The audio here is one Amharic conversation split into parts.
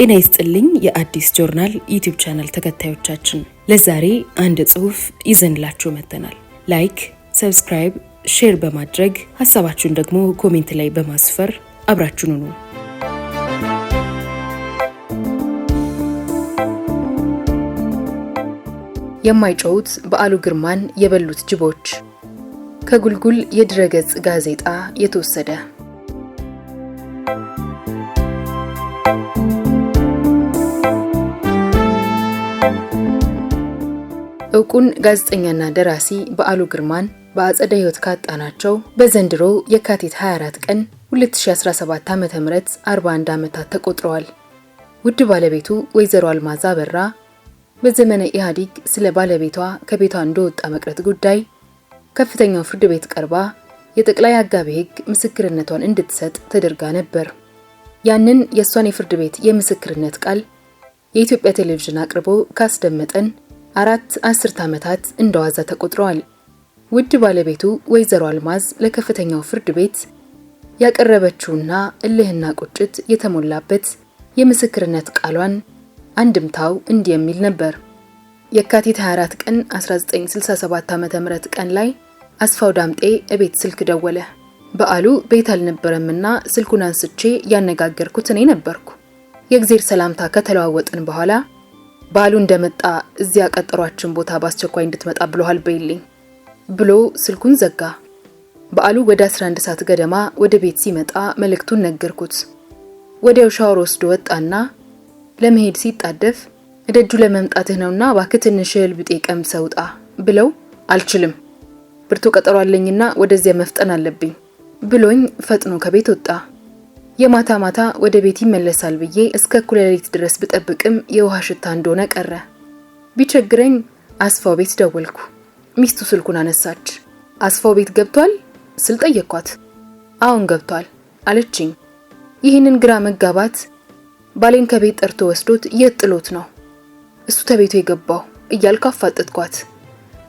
ጤና ይስጥልኝ የአዲስ ጆርናል ዩቲዩብ ቻናል ተከታዮቻችን፣ ለዛሬ አንድ ጽሑፍ ይዘንላችሁ መጥተናል። ላይክ፣ ሰብስክራይብ፣ ሼር በማድረግ ሐሳባችሁን ደግሞ ኮሜንት ላይ በማስፈር አብራችሁን ሁኑ። የማይጮሁት በዓሉ ግርማን የበሉት ጅቦች፣ ከጉልጉል የድረገጽ ጋዜጣ የተወሰደ። እውቁን ጋዜጠኛና ደራሲ በዓሉ ግርማን በአጸደ ሕይወት ካጣናቸው በዘንድሮ የካቲት 24 ቀን 2017 ዓ.ም 41 ዓመታት ተቆጥረዋል። ውድ ባለቤቱ ወይዘሮ አልማዝ አበራ በዘመነ ኢህአዴግ ስለ ባለቤቷ ከቤቷ እንደወጣ መቅረት ጉዳይ ከፍተኛው ፍርድ ቤት ቀርባ የጠቅላይ አቃቤ ሕግ ምስክርነቷን እንድትሰጥ ተደርጋ ነበር። ያንን የሷን የፍርድ ቤት የምስክርነት ቃል የኢትዮጵያ ቴሌቪዥን አቅርቦ ካስደመጠን 4 ዓመታት እንደዋዛ ተቆጥረዋል። ውድ ባለቤቱ ወይዘሮ አልማዝ ለከፍተኛው ፍርድ ቤት ያቀረበችውና እልህና ቁጭት የተሞላበት የምስክርነት ቃሏን አንድምታው እንዲህ የሚል ነበር። የካቲት 24 ቀን 1967 ዓ.ም ቀን ላይ አስፋው ዳምጤ እቤት ስልክ ደወለ። በዓሉ ቤት አልነበረምና ስልኩን አንስቼ ያነጋገርኩት እኔ ነበርኩ። የእግዚአብሔር ሰላምታ ከተለዋወጥን በኋላ በዓሉ እንደመጣ እዚያ ቀጠሯችን ቦታ በአስቸኳይ እንድትመጣ ብሎሃል በይልኝ ብሎ ስልኩን ዘጋ። በዓሉ ወደ 11 ሰዓት ገደማ ወደ ቤት ሲመጣ መልእክቱን ነገርኩት። ወዲያው ሻወር ወስዶ ወጣና ለመሄድ ሲጣደፍ እደጁ ለመምጣትህ ነውና እባክህ ትንሽ እህል ብጤ ቀምሰህ ውጣ ብለው አልችልም፣ ብርቱ ቀጠሮ አለኝና ወደዚያ መፍጠን አለብኝ ብሎኝ ፈጥኖ ከቤት ወጣ። የማታ ማታ ወደ ቤት ይመለሳል ብዬ እስከ እኩለ ሌሊት ድረስ ብጠብቅም የውሃ ሽታ እንደሆነ ቀረ። ቢቸግረኝ አስፋው ቤት ደወልኩ። ሚስቱ ስልኩን አነሳች። አስፋው ቤት ገብቷል ስል ጠየቅኳት። አሁን ገብቷል አለችኝ። ይህንን ግራ መጋባት ባሌን ከቤት ጠርቶ ወስዶት የት ጥሎት ነው እሱ ተቤቱ የገባው እያልኩ አፋጠጥኳት።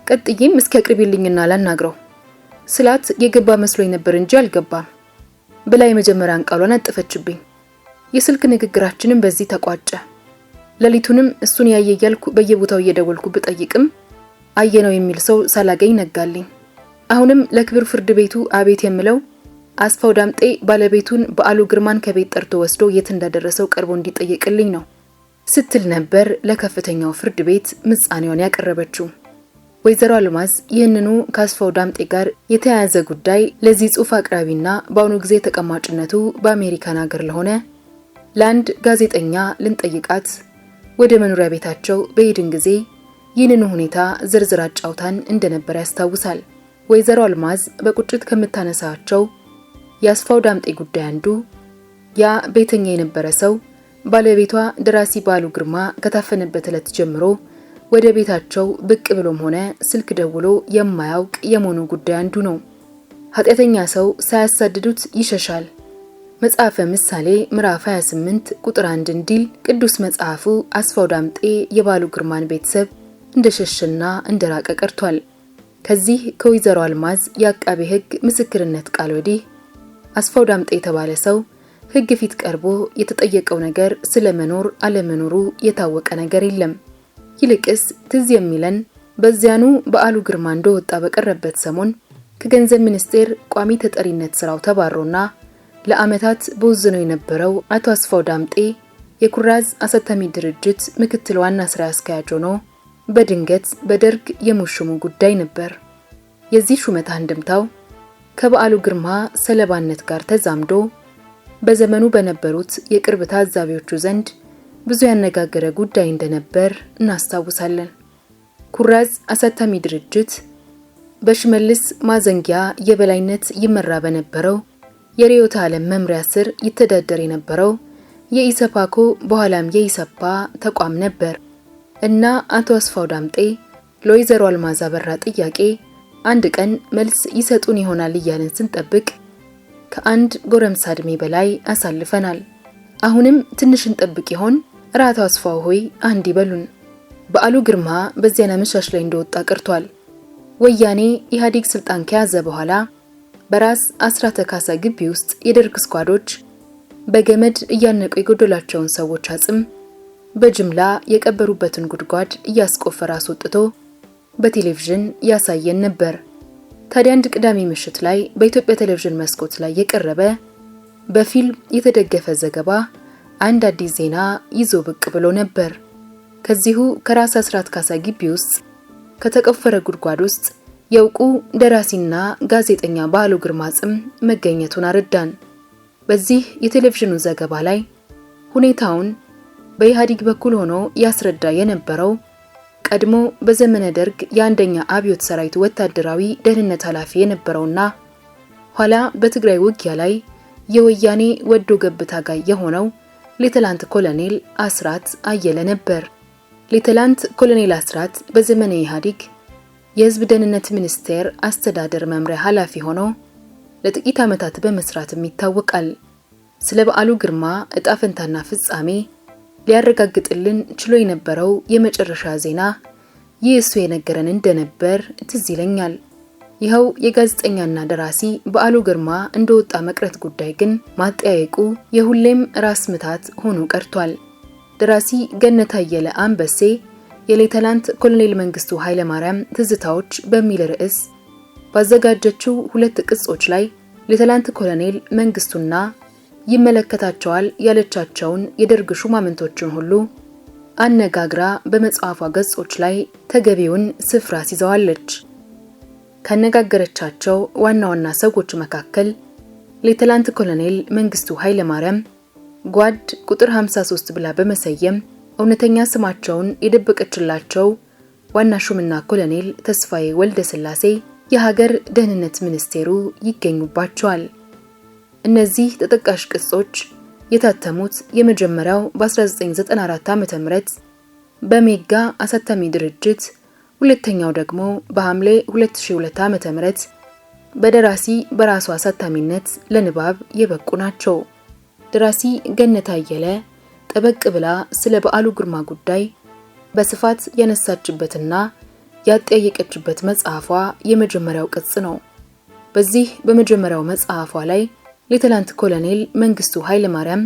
ቀጥዬም እስኪ አቅርቢልኝና ላናግረው ስላት የገባ መስሎኝ ነበር እንጂ አልገባም ብላ የመጀመሪያን ቃሏን አጠፈችብኝ። የስልክ ንግግራችንም በዚህ ተቋጨ። ሌሊቱንም እሱን ያየ እያልኩ በየቦታው እየደወልኩ ብጠይቅም አየነው የሚል ሰው ሳላገኝ ነጋልኝ። አሁንም ለክብር ፍርድ ቤቱ አቤት የምለው አስፋው ዳምጤ ባለቤቱን በዓሉ ግርማን ከቤት ጠርቶ ወስዶ የት እንዳደረሰው ቀርቦ እንዲጠየቅልኝ ነው ስትል ነበር ለከፍተኛው ፍርድ ቤት ምጻኔዋን ያቀረበችው። ወይዘሮ አልማዝ ይህንኑ ከአስፋው ዳምጤ ጋር የተያያዘ ጉዳይ ለዚህ ጽሑፍ አቅራቢና በአሁኑ ጊዜ ተቀማጭነቱ በአሜሪካን ሀገር ለሆነ ለአንድ ጋዜጠኛ ልንጠይቃት ወደ መኖሪያ ቤታቸው በሄድን ጊዜ ይህንኑ ሁኔታ ዝርዝር አጫውታን እንደነበር ያስታውሳል። ወይዘሮ አልማዝ በቁጭት ከምታነሳቸው የአስፋው ዳምጤ ጉዳይ አንዱ ያ ቤተኛ የነበረ ሰው ባለቤቷ ደራሲ በዓሉ ግርማ ከታፈነበት ዕለት ጀምሮ ወደ ቤታቸው ብቅ ብሎም ሆነ ስልክ ደውሎ የማያውቅ የመሆኑ ጉዳይ አንዱ ነው። ኃጢአተኛ ሰው ሳያሳድዱት ይሸሻል። መጽሐፈ ምሳሌ ምዕራፍ 28 ቁጥር 1 እንዲል ቅዱስ መጽሐፉ አስፋው ዳምጤ የበዓሉ ግርማን ቤተሰብ እንደሸሸና እንደራቀ ቀርቷል። ከዚህ ከወይዘሮ አልማዝ የአቃቤ ሕግ ምስክርነት ቃል ወዲህ አስፋው ዳምጤ የተባለ ሰው ሕግ ፊት ቀርቦ የተጠየቀው ነገር ስለመኖር አለመኖሩ የታወቀ ነገር የለም። ይልቅስ ትዝ የሚለን በዚያኑ በዓሉ ግርማ እንደወጣ በቀረበት ሰሞን ከገንዘብ ሚኒስቴር ቋሚ ተጠሪነት ስራው ተባሮና ለዓመታት በወዝኖ የነበረው አቶ አስፋው ዳምጤ የኩራዝ አሳታሚ ድርጅት ምክትል ዋና ስራ አስኪያጅ ሆኖ በድንገት በደርግ የሙሽሙ ጉዳይ ነበር። የዚህ ሹመት አንድምታው ከበዓሉ ግርማ ሰለባነት ጋር ተዛምዶ በዘመኑ በነበሩት የቅርብ ታዛቢዎቹ ዘንድ ብዙ ያነጋገረ ጉዳይ እንደነበር እናስታውሳለን። ኩራዝ አሳታሚ ድርጅት በሽመልስ ማዘንጊያ የበላይነት ይመራ በነበረው የርዕዮተ ዓለም መምሪያ ስር ይተዳደር የነበረው የኢሰፓኮ በኋላም የኢሰፓ ተቋም ነበር እና አቶ አስፋው ዳምጤ ለወይዘሮ አልማዝ አበራ ጥያቄ አንድ ቀን መልስ ይሰጡን ይሆናል እያልን ስንጠብቅ ከአንድ ጎረምሳ ዕድሜ በላይ አሳልፈናል። አሁንም ትንሽ እንጠብቅ ይሆን? ራቶ አስፋው ሆይ አንድ ይበሉን። በዓሉ ግርማ በዚያና መሻሽ ላይ እንደወጣ ቀርቷል። ወያኔ ኢህአዴግ ስልጣን ከያዘ በኋላ በራስ አስራተ ካሳ ግቢ ውስጥ የደርግ ስኳዶች በገመድ እያነቁ የጎደላቸውን ሰዎች አጽም በጅምላ የቀበሩበትን ጉድጓድ እያስቆፈረ አስወጥቶ በቴሌቪዥን ያሳየን ነበር። ታዲያ አንድ ቅዳሜ ምሽት ላይ በኢትዮጵያ ቴሌቪዥን መስኮት ላይ የቀረበ በፊልም የተደገፈ ዘገባ አንድ አዲስ ዜና ይዞ ብቅ ብሎ ነበር። ከዚሁ ከራስ አስራት ካሳ ግቢ ውስጥ ከተቆፈረ ጉድጓድ ውስጥ የእውቁ ደራሲና ጋዜጠኛ በዓሉ ግርማ አጽም መገኘቱን አረዳን። በዚህ የቴሌቪዥኑ ዘገባ ላይ ሁኔታውን በኢህአዴግ በኩል ሆኖ ያስረዳ የነበረው ቀድሞ በዘመነ ደርግ የአንደኛ አብዮት ሰራዊት ወታደራዊ ደህንነት ኃላፊ የነበረውና ኋላ በትግራይ ውጊያ ላይ የወያኔ ወዶ ገብ ታጋይ የሆነው ሌተናንት ኮሎኔል አስራት አየለ ነበር። ሌተናንት ኮሎኔል አስራት በዘመነ ኢህአዴግ የህዝብ ደህንነት ሚኒስቴር አስተዳደር መምሪያ ኃላፊ ሆኖ ለጥቂት ዓመታት በመስራትም ይታወቃል። ስለ በዓሉ ግርማ እጣ ፈንታና ፍጻሜ ሊያረጋግጥልን ችሎ የነበረው የመጨረሻ ዜና ይህ እሱ የነገረን እንደነበር ትዝ ይለኛል። ይኸው የጋዜጠኛና ደራሲ በዓሉ ግርማ እንደወጣ መቅረት ጉዳይ ግን ማጠያየቁ የሁሌም ራስ ምታት ሆኖ ቀርቷል። ደራሲ ገነት አየለ አንበሴ የሌተናንት ኮሎኔል መንግስቱ ኃይለማርያም ትዝታዎች በሚል ርዕስ ባዘጋጀችው 2 ቅጾች ላይ ሌተናንት ኮሎኔል መንግስቱና ይመለከታቸዋል ያለቻቸውን የደርግ ሹማምንቶችን ሁሉ አነጋግራ በመጽሐፏ ገጾች ላይ ተገቢውን ስፍራ ሲዘዋለች። ካነጋገረቻቸው ዋና ዋና ሰዎች መካከል ሌተናንት ኮሎኔል መንግስቱ ኃይለማርያም ጓድ ቁጥር 53 ብላ በመሰየም እውነተኛ ስማቸውን የደበቀችላቸው ዋና ሹምና ኮሎኔል ተስፋዬ ወልደ ስላሴ የሀገር ደህንነት ሚኒስቴሩ ይገኙባቸዋል። እነዚህ ተጠቃሽ ቅጾች የታተሙት የመጀመሪያው በ1994 ዓ.ም በሜጋ አሳታሚ ድርጅት፣ ሁለተኛው ደግሞ በሐምሌ 2002 ዓ.ም በደራሲ በራሷ አሳታሚነት ለንባብ የበቁ ናቸው። ደራሲ ገነት አየለ ጠበቅ ብላ ስለ በዓሉ ግርማ ጉዳይ በስፋት ያነሳችበትና ያጠያየቀችበት መጽሐፏ የመጀመሪያው ቅጽ ነው። በዚህ በመጀመሪያው መጽሐፏ ላይ ሌተናንት ኮሎኔል መንግስቱ ኃይለማርያም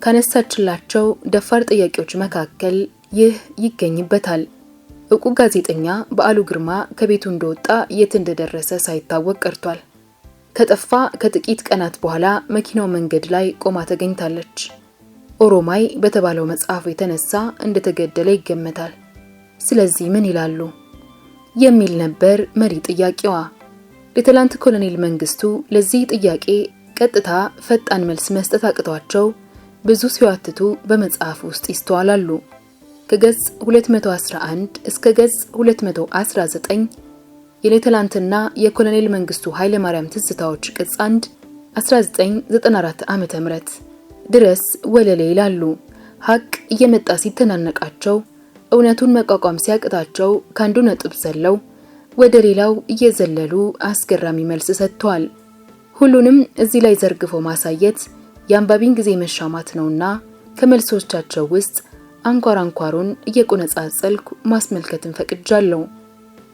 ካነሳችላቸው ደፋር ጥያቄዎች መካከል ይህ ይገኝበታል። እውቁ ጋዜጠኛ በዓሉ ግርማ ከቤቱ እንደወጣ የት እንደደረሰ ሳይታወቅ ቀርቷል። ከጠፋ ከጥቂት ቀናት በኋላ መኪናው መንገድ ላይ ቆማ ተገኝታለች። ኦሮማይ በተባለው መጽሐፉ የተነሳ እንደተገደለ ይገመታል። ስለዚህ ምን ይላሉ የሚል ነበር መሪ ጥያቄዋ። ሌተናንት ኮሎኔል መንግስቱ ለዚህ ጥያቄ ቀጥታ ፈጣን መልስ መስጠት አቅቷቸው ብዙ ሲዋትቱ በመጽሐፍ ውስጥ ይስተዋላሉ። ከገጽ 211 እስከ ገጽ 219 የሌተናንትና የኮሎኔል መንግስቱ ኃይለማርያም ትዝታዎች ቅጽ 1 1994 ዓ.ም ድረስ ወለሌ ይላሉ። ሀቅ እየመጣ ሲተናነቃቸው እውነቱን መቋቋም ሲያቅታቸው ካንዱ ነጥብ ዘለው ወደ ሌላው እየዘለሉ አስገራሚ መልስ ሰጥተዋል። ሁሉንም እዚህ ላይ ዘርግፎ ማሳየት የአንባቢን ጊዜ መሻማት ነውና ከመልሶቻቸው ውስጥ አንኳሩን እየቆነጻጸልኩ ማስመልከትን ፈቅጃለሁ።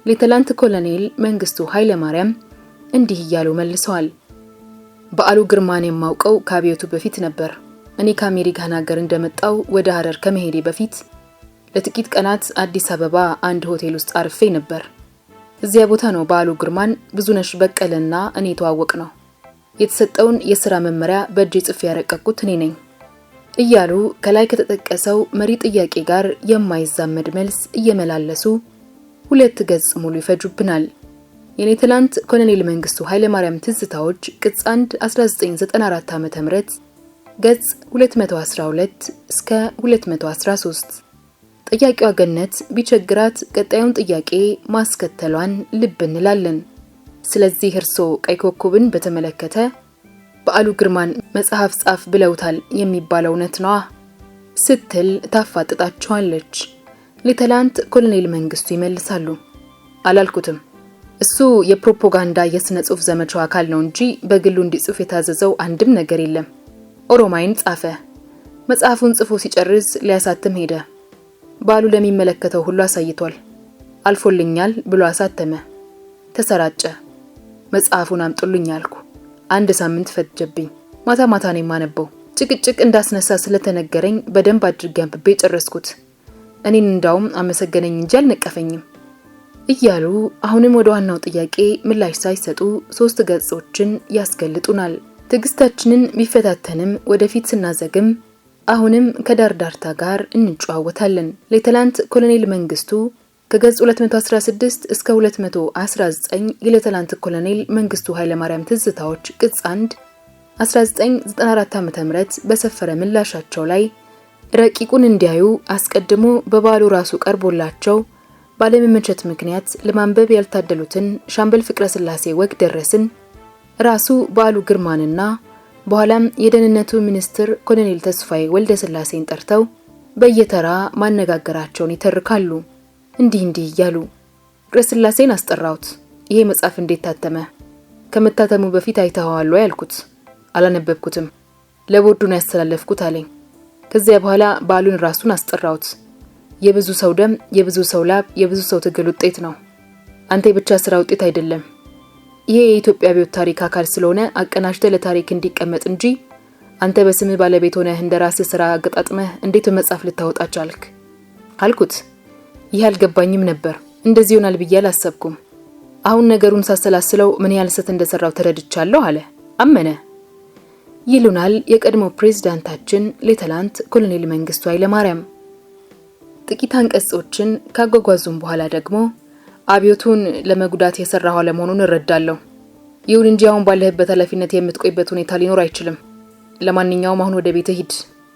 ሌተናንት ኮሎኔል መንግስቱ ኃይለማርያም እንዲህ እያሉ መልሰዋል። በዓሉ ግርማን የማውቀው ከአብዮቱ በፊት ነበር። እኔ ከአሜሪካን ሀገር እንደመጣው ወደ ሐረር ከመሄዴ በፊት ለጥቂት ቀናት አዲስ አበባ አንድ ሆቴል ውስጥ አርፌ ነበር። እዚያ ቦታ ነው በዓሉ ግርማን ብዙነሽ በቀለና እኔ ተዋወቅ ነው። የተሰጠውን የሥራ መመሪያ በእጄ ጽፌ ያረቀቅኩት እኔ ነኝ እያሉ ከላይ ከተጠቀሰው መሪ ጥያቄ ጋር የማይዛመድ መልስ እየመላለሱ 2 ገጽ ሙሉ ይፈጁብናል። የሌተናንት ኮሎኔል መንግስቱ ኃይለማርያም ትዝታዎች ቅጽ 1 1994 ዓ.ም ገጽ 212 እስከ 213 ጥያቄዋ ገነት ቢቸግራት ቀጣዩን ጥያቄ ማስከተሏን ልብ እንላለን። ስለዚህ እርሶ ቀይ ኮከብን በተመለከተ በዓሉ ግርማን መጽሐፍ ጻፍ ብለውታል የሚባለው እውነት ነው ስትል ታፋጥጣቸዋለች። ሌተናንት ኮሎኔል መንግስቱ ይመልሳሉ። አላልኩትም። እሱ የፕሮፓጋንዳ የስነ ጽሑፍ ዘመቻው አካል ነው እንጂ በግሉ እንዲጽፍ የታዘዘው አንድም ነገር የለም። ኦሮማይን ጻፈ። መጽሐፉን ጽፎ ሲጨርስ ሊያሳትም ሄደ። በዓሉ ለሚመለከተው ሁሉ አሳይቷል። አልፎልኛል ብሎ አሳተመ። ተሰራጨ። መጽሐፉን አምጡልኝ አልኩ። 1 ሳምንት ፈጀብኝ። ማታ ነው የማነበው። ጭቅጭቅ እንዳስነሳ ስለተነገረኝ በደንብ አድርጌ አንብቤ ጨረስኩት። እኔን እንዳውም አመሰገነኝ እንጂ አልነቀፈኝም እያሉ አሁንም ወደ ዋናው ጥያቄ ምላሽ ሳይሰጡ 3 ገጾችን ያስገልጡናል። ትግስታችንን ቢፈታተንም ወደፊት ስናዘግም አሁንም ከዳርዳርታ ጋር እንጫወታለን። ሌተናንት ኮሎኔል መንግስቱ ከገጽ 216 እስከ 219 የሌተናንት ኮሎኔል መንግስቱ ኃይለማርያም ትዝታዎች ቅጽ 1 1994 ዓ.ም በሰፈረ ምላሻቸው ላይ ረቂቁን እንዲያዩ አስቀድሞ በባሉ ራሱ ቀርቦላቸው ባለመመቸት ምክንያት ለማንበብ ያልታደሉትን ሻምበል ፍቅረ ስላሴ ወግ ደረስን ራሱ ባሉ ግርማንና በኋላም የደህንነቱ ሚኒስትር ኮሎኔል ተስፋዬ ወልደ ስላሴን ጠርተው በየተራ ማነጋገራቸውን ይተርካሉ። እንዲህ እያሉ ፍቅረ ስላሴን አስጠራውት። ይሄ መጽሐፍ እንዴት ታተመ? ከመታተሙ በፊት አይተኸዋል ወይ አልኩት። አላነበብኩትም፣ ለቦርዱ ነው ያስተላለፍኩት አለኝ። ከዚያ በኋላ ባሉን ራሱን አስጠራውት። የብዙ ሰው ደም፣ የብዙ ሰው ላብ፣ የብዙ ሰው ትግል ውጤት ነው። አንተ ብቻ ስራ ውጤት አይደለም። ይሄ የኢትዮጵያ አብዮት ታሪክ አካል ስለሆነ አቀናጅተህ ለታሪክ እንዲቀመጥ እንጂ አንተ በስምህ ባለቤት ሆነህ እንደራስህ ስራ አገጣጥመህ እንዴት በመጽሐፍ ልታወጣ ቻልክ አልኩት። ይህ አልገባኝም ነበር። እንደዚህ ይሆናል ብዬ አላሰብኩም። አሁን ነገሩን ሳሰላስለው ምን ያህል ስህተት እንደሰራው ተረድቻለሁ አለ። አመነ ይሉናል የቀድሞ ፕሬዝዳንታችን ሌተናንት ኮሎኔል መንግስቱ ኃይለማርያም። ጥቂት አንቀጾችን ካጓጓዙም በኋላ ደግሞ አብዮቱን ለመጉዳት የሰራው አለመሆኑን እረዳለሁ። ይሁን እንጂ አሁን ባለህበት ኃላፊነት የምትቆይበት ሁኔታ ሊኖር አይችልም። ለማንኛውም አሁን ወደ ቤት ሂድ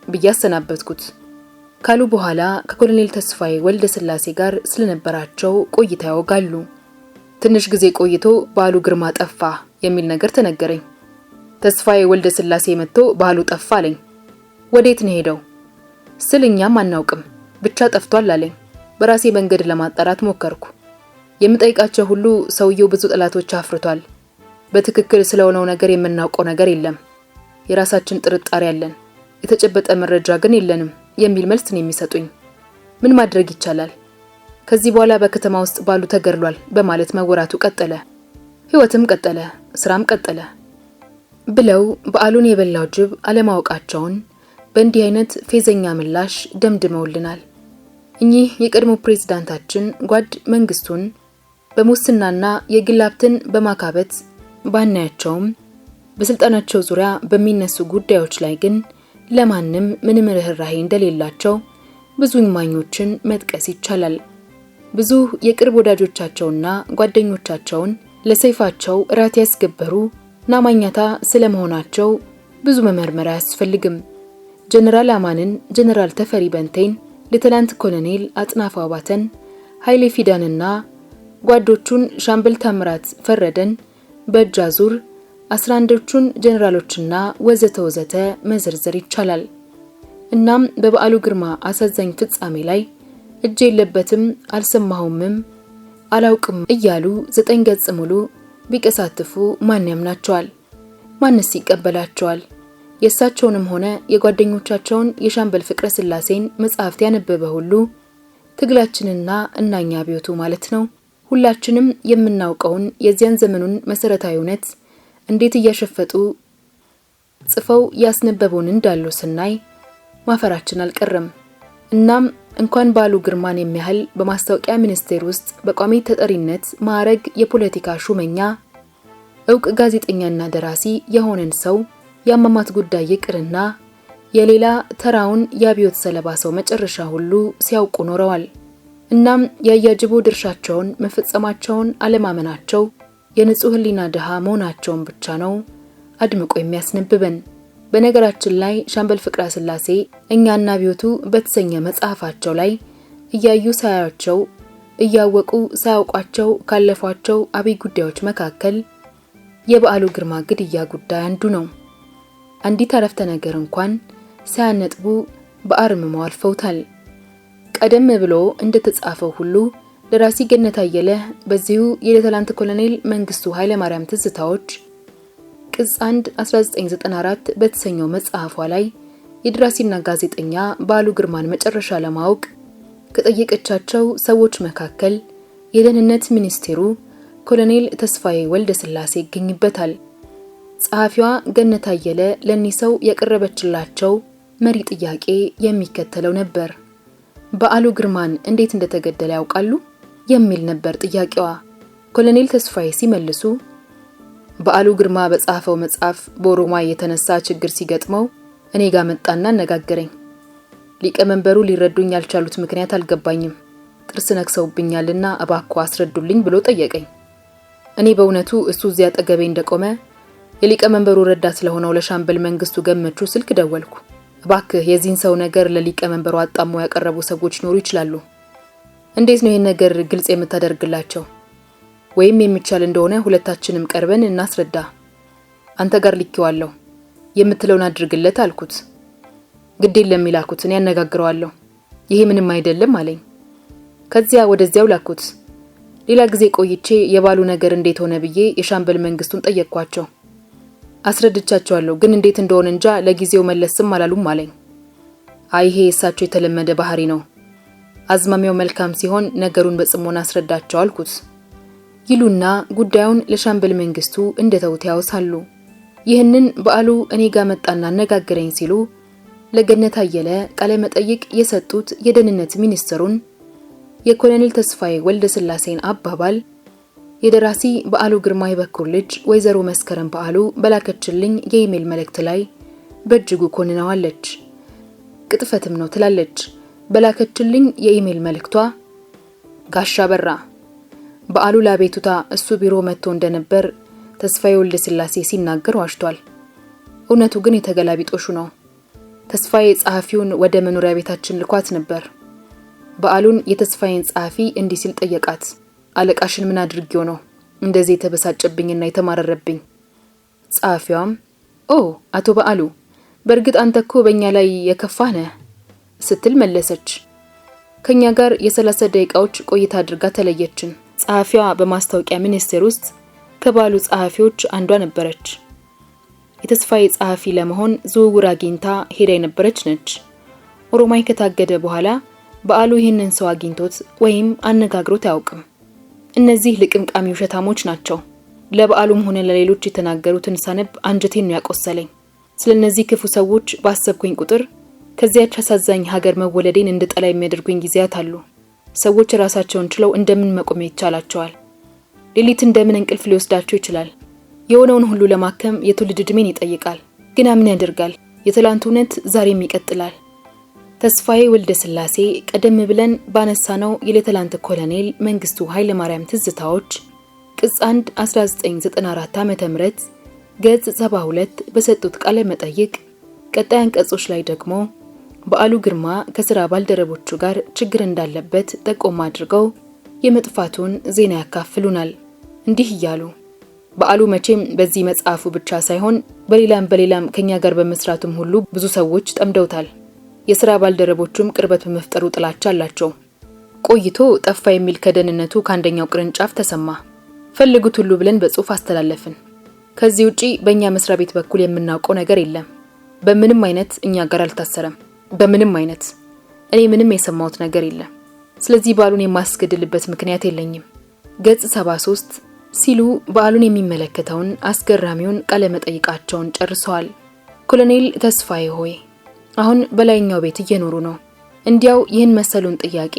ብዬ አሰናበትኩት ካሉ በኋላ ከኮሎኔል ተስፋዬ ወልደ ስላሴ ጋር ስለነበራቸው ቆይታ ያወጋሉ። ትንሽ ጊዜ ቆይቶ ባሉ ግርማ ጠፋ የሚል ነገር ተነገረኝ። ተስፋዬ ወልደ ስላሴ መጥቶ ባሉ ጠፋ አለኝ። ወዴት ነው ሄደው ስለኛም አናውቅም ብቻ ጠፍቷል አለኝ። በራሴ መንገድ ለማጣራት ሞከርኩ። የምጠይቃቸው ሁሉ ሰውየው ብዙ ጠላቶች አፍርቷል፣ በትክክል ስለሆነው ነገር የምናውቀው ነገር የለም፣ የራሳችን ጥርጣሬ አለን፣ የተጨበጠ መረጃ ግን የለንም የሚል መልስ ነው የሚሰጡኝ። ምን ማድረግ ይቻላል? ከዚህ በኋላ በከተማ ውስጥ ባሉ ተገርሏል በማለት መወራቱ ቀጠለ። ህይወትም ቀጠለ፣ ስራም ቀጠለ ብለው በአሉን የበላው ጅብ አለማወቃቸውን በእንዲህ አይነት ፌዘኛ ምላሽ ደምድመውልናል። እኚህ የቀድሞ ፕሬዝዳንታችን ጓድ መንግስቱን በሙስናና የግል ሀብትን በማካበት ባናያቸውም በስልጣናቸው ዙሪያ በሚነሱ ጉዳዮች ላይ ግን ለማንም ምንም ርህራሄ እንደሌላቸው ብዙ እማኞችን መጥቀስ ይቻላል። ብዙ የቅርብ ወዳጆቻቸውና ጓደኞቻቸውን ለሰይፋቸው ራት ያስገበሩ ናማኛታ ስለመሆናቸው ብዙ መመርመር አያስፈልግም። ጀነራል አማንን፣ ጀነራል ተፈሪ በንቴን፣ ሌተናንት ኮሎኔል አጥናፉ አባተን፣ ኃይሌ ፊዳንና ጓዶቹን ሻምበል ታምራት ፈረደን በእጃዙር 11ዱን ጀነራሎችና ወዘተ መዘርዘር ይቻላል። እናም በበዓሉ ግርማ አሳዛኝ ፍጻሜ ላይ እጅ የለበትም አልሰማሁምም አላውቅም እያሉ 9 ገጽ ሙሉ ቢቀሳትፉ ማን ያምናቸዋል? ማንስ ይቀበላቸዋል? የእሳቸውንም ሆነ የጓደኞቻቸውን የሻምበል ፍቅረ ስላሴን መጽሐፍት ያነበበ ሁሉ ትግላችንና እናኛ አብዮቱ ማለት ነው ሁላችንም የምናውቀውን የዚያን ዘመኑን መሰረታዊ እውነት እንዴት እያሸፈጡ ጽፈው ያስነበቡን እንዳሉ ስናይ ማፈራችን አልቀረም። እናም እንኳን ባሉ ግርማን የሚያህል በማስታወቂያ ሚኒስቴር ውስጥ በቋሚ ተጠሪነት ማዕረግ የፖለቲካ ሹመኛ እውቅ ጋዜጠኛና ደራሲ የሆነን ሰው ያመማት ጉዳይ ይቅርና የሌላ ተራውን የአብዮት ሰለባ ሰው መጨረሻ ሁሉ ሲያውቁ ኖረዋል። እናም ያያጅቦ ድርሻቸውን መፈጸማቸውን አለማመናቸው የንጹህ ህሊና ድሃ መሆናቸውን ብቻ ነው አድምቆ የሚያስነብበን። በነገራችን ላይ ሻምበል ፍቅረ ስላሴ እኛና አብዮቱ በተሰኘ መጽሐፋቸው ላይ እያዩ ሳያቸው እያወቁ ሳያውቋቸው ካለፏቸው አብይ ጉዳዮች መካከል የበዓሉ ግርማ ግድያ ጉዳይ አንዱ ነው። አንዲት አረፍተ ነገር እንኳን ሳያነጥቡ በአርምሞ አልፈውታል። ቀደም ብሎ እንደተጻፈው ሁሉ ደራሲ ገነት አየለ በዚሁ የሌተናንት ኮሎኔል መንግስቱ ኃይለማርያም ትዝታዎች ቅጽ 1 1994 በተሰኘው መጽሐፏ ላይ የደራሲና ጋዜጠኛ በዓሉ ግርማን መጨረሻ ለማወቅ ከጠየቀቻቸው ሰዎች መካከል የደህንነት ሚኒስቴሩ ኮሎኔል ተስፋዬ ወልደ ስላሴ ይገኝበታል። ጸሐፊዋ ገነት አየለ ለእኒህ ሰው ያቀረበችላቸው መሪ ጥያቄ የሚከተለው ነበር። በዓሉ ግርማን እንዴት እንደተገደለ ያውቃሉ? የሚል ነበር ጥያቄዋ። ኮሎኔል ተስፋዬ ሲመልሱ በዓሉ ግርማ በጻፈው መጽሐፍ በኦሮማይ የተነሳ ችግር ሲገጥመው እኔ ጋር መጣና አነጋገረኝ። ሊቀመንበሩ ሊረዱኝ ያልቻሉት ምክንያት አልገባኝም። ጥርስ ነክሰውብኛልና እባክዎ አስረዱልኝ ብሎ ጠየቀኝ። እኔ በእውነቱ እሱ እዚያ አጠገቤ እንደቆመ የሊቀመንበሩ ረዳት ስለሆነው ለሻምበል መንግስቱ ገመቹ ስልክ ደወልኩ። እባክህ የዚህን ሰው ነገር ለሊቀመንበሩ አጣሞ ያቀረቡ ሰዎች ኖሩ ይችላሉ። እንዴት ነው ይሄን ነገር ግልጽ የምታደርግላቸው? ወይም የሚቻል እንደሆነ ሁለታችንም ቀርበን እናስረዳ። አንተ ጋር ልኬዋለሁ የምትለውን አድርግለት አልኩት። ግዴን ለሚላኩት እኔ ያነጋግረዋለሁ። ይሄ ምንም አይደለም አለኝ። ከዚያ ወደዚያው ላኩት። ሌላ ጊዜ ቆይቼ የባሉ ነገር እንዴት ሆነ ብዬ የሻምበል መንግስቱን ጠየቅኳቸው። አስረድቻቸዋለሁ፣ ግን እንዴት እንደሆነ እንጃ ለጊዜው መለስም አላሉም አለኝ። አይ ይሄ እሳቸው የተለመደ ባህሪ ነው። አዝማሚያው መልካም ሲሆን ነገሩን በጽሞና አስረዳቸው አልኩት። ይሉና ጉዳዩን ለሻምበል መንግስቱ እንደተውት ያወሳሉ። ይህንን በዓሉ እኔ ጋር መጣና አነጋገረኝ ሲሉ ለገነት አየለ ቃለ መጠይቅ የሰጡት የደህንነት ሚኒስትሩን የኮሎኔል ተስፋዬ ወልደ ስላሴን አባባል የደራሲ በዓሉ ግርማ የበኩር ልጅ ወይዘሮ መስከረም በዓሉ በላከችልኝ የኢሜል መልእክት ላይ በእጅጉ ኮንነዋለች። ቅጥፈትም ነው ትላለች። በላከችልኝ የኢሜል መልእክቷ ጋሻ በራ በዓሉ ለቤቱታ እሱ ቢሮ መጥቶ እንደነበር ተስፋዬ ወልደ ስላሴ ሲናገር ዋሽቷል። እውነቱ ግን የተገላቢጦሹ ነው። ተስፋዬ ጸሐፊውን ወደ መኖሪያ ቤታችን ልኳት ነበር። በዓሉን የተስፋዬን ጸሐፊ እንዲህ ሲል ጠየቃት። አለቃሽን ምን አድርጌው ነው እንደዚህ የተበሳጨብኝና የተማረረብኝ? ጸሐፊዋም አቶ በዓሉ በእርግጥ አንተ እኮ በእኛ ላይ የከፋህ ነህ ስትል መለሰች። ከኛ ጋር የ30 ደቂቃዎች ቆይታ አድርጋ ተለየችን። ጸሐፊዋ በማስታወቂያ ሚኒስቴር ውስጥ ከባሉ ጸሐፊዎች አንዷ ነበረች። የተስፋዬ ጸሐፊ ለመሆን ዝውውር አግኝታ ሄዳ የነበረች ነች። ኦሮማይ ከታገደ በኋላ በዓሉ ይህንን ሰው አግኝቶት ወይም አነጋግሮት አያውቅም። እነዚህ ልቅምቃሚ ውሸታሞች ናቸው። ለበዓሉም ሆነ ለሌሎች የተናገሩትን ሳነብ አንጀቴን ነው ያቆሰለኝ። ስለነዚህ ክፉ ሰዎች ባሰብኩኝ ቁጥር ከዚያች አሳዛኝ ሀገር መወለዴን እንድጠላ የሚያደርጉኝ ጊዜያት አሉ። ሰዎች ራሳቸውን ችለው እንደምን መቆም ይቻላቸዋል? ሌሊት እንደምን እንቅልፍ ሊወስዳቸው ይችላል? የሆነውን ሁሉ ለማከም የትውልድ ዕድሜን ይጠይቃል። ግን ምን ያደርጋል? የትላንት እውነት ዛሬም ይቀጥላል። ተስፋዬ ወልደ ስላሴ ቀደም ብለን ባነሳነው የሌተናንት ኮሎኔል መንግስቱ ኃይለ ማርያም ትዝታዎች ቅጽ 1 1994 ዓ.ም ገጽ 72 በሰጡት ቃለ መጠይቅ ቀጣይ አንቀጾች ላይ ደግሞ በዓሉ ግርማ ከስራ ባልደረቦቹ ጋር ችግር እንዳለበት ጠቆም አድርገው የመጥፋቱን ዜና ያካፍሉናል። እንዲህ እያሉ በዓሉ መቼም በዚህ መጽሐፉ ብቻ ሳይሆን በሌላም ከኛ ጋር በመስራቱም ሁሉ ብዙ ሰዎች ጠምደውታል። የሥራ ባልደረቦቹም ቅርበት በመፍጠሩ ጥላቻ አላቸው። ቆይቶ ጠፋ የሚል ከደህንነቱ ከአንደኛው ቅርንጫፍ ተሰማ። ፈልጉት ሁሉ ብለን በጽሑፍ አስተላለፍን። ከዚህ ውጪ በእኛ መስሪያ ቤት በኩል የምናውቀው ነገር የለም። በምንም አይነት እኛ ጋር አልታሰረም። በምንም አይነት እኔ ምንም የሰማሁት ነገር የለም። ስለዚህ በዓሉን የማስገድልበት ምክንያት የለኝም። ገጽ 73 ሲሉ በዓሉን የሚመለከተውን አስገራሚውን ቃለ መጠይቃቸውን ጨርሰዋል። ኮሎኔል ተስፋዬ ሆይ አሁን በላይኛው ቤት እየኖሩ ነው። እንዲያው ይህን መሰሉን ጥያቄ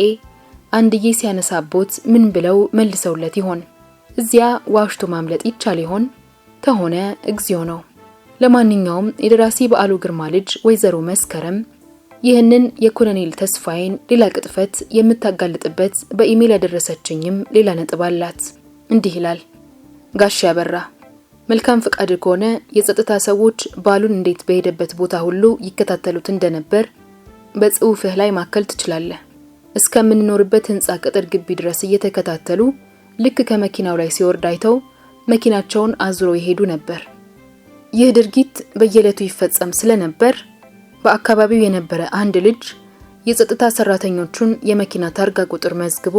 አንድዬ ሲያነሳቦት ምን ብለው መልሰውለት ይሆን? እዚያ ዋሽቶ ማምለጥ ይቻል ይሆን? ተሆነ እግዚኦ ነው። ለማንኛውም የደራሲ በዓሉ ግርማ ልጅ ወይዘሮ መስከረም ይህንን የኮሎኔል ተስፋዬን ሌላ ቅጥፈት የምታጋልጥበት በኢሜል ያደረሰችኝም ሌላ ነጥብ አላት። እንዲህ ይላል። ጋሻ ያበራ መልካም ፈቃድ ከሆነ የጸጥታ ሰዎች በዓሉን እንዴት በሄደበት ቦታ ሁሉ ይከታተሉት እንደነበር በጽሑፍህ ላይ ማከል ትችላለህ። እስከምንኖርበት ህንጻ ቅጥር ግቢ ድረስ እየተከታተሉ ልክ ከመኪናው ላይ ሲወርድ አይተው መኪናቸውን አዝሮ ይሄዱ ነበር። ይህ ድርጊት በየዕለቱ ይፈጸም ስለነበር በአካባቢው የነበረ አንድ ልጅ የጸጥታ ሰራተኞቹን የመኪና ታርጋ ቁጥር መዝግቦ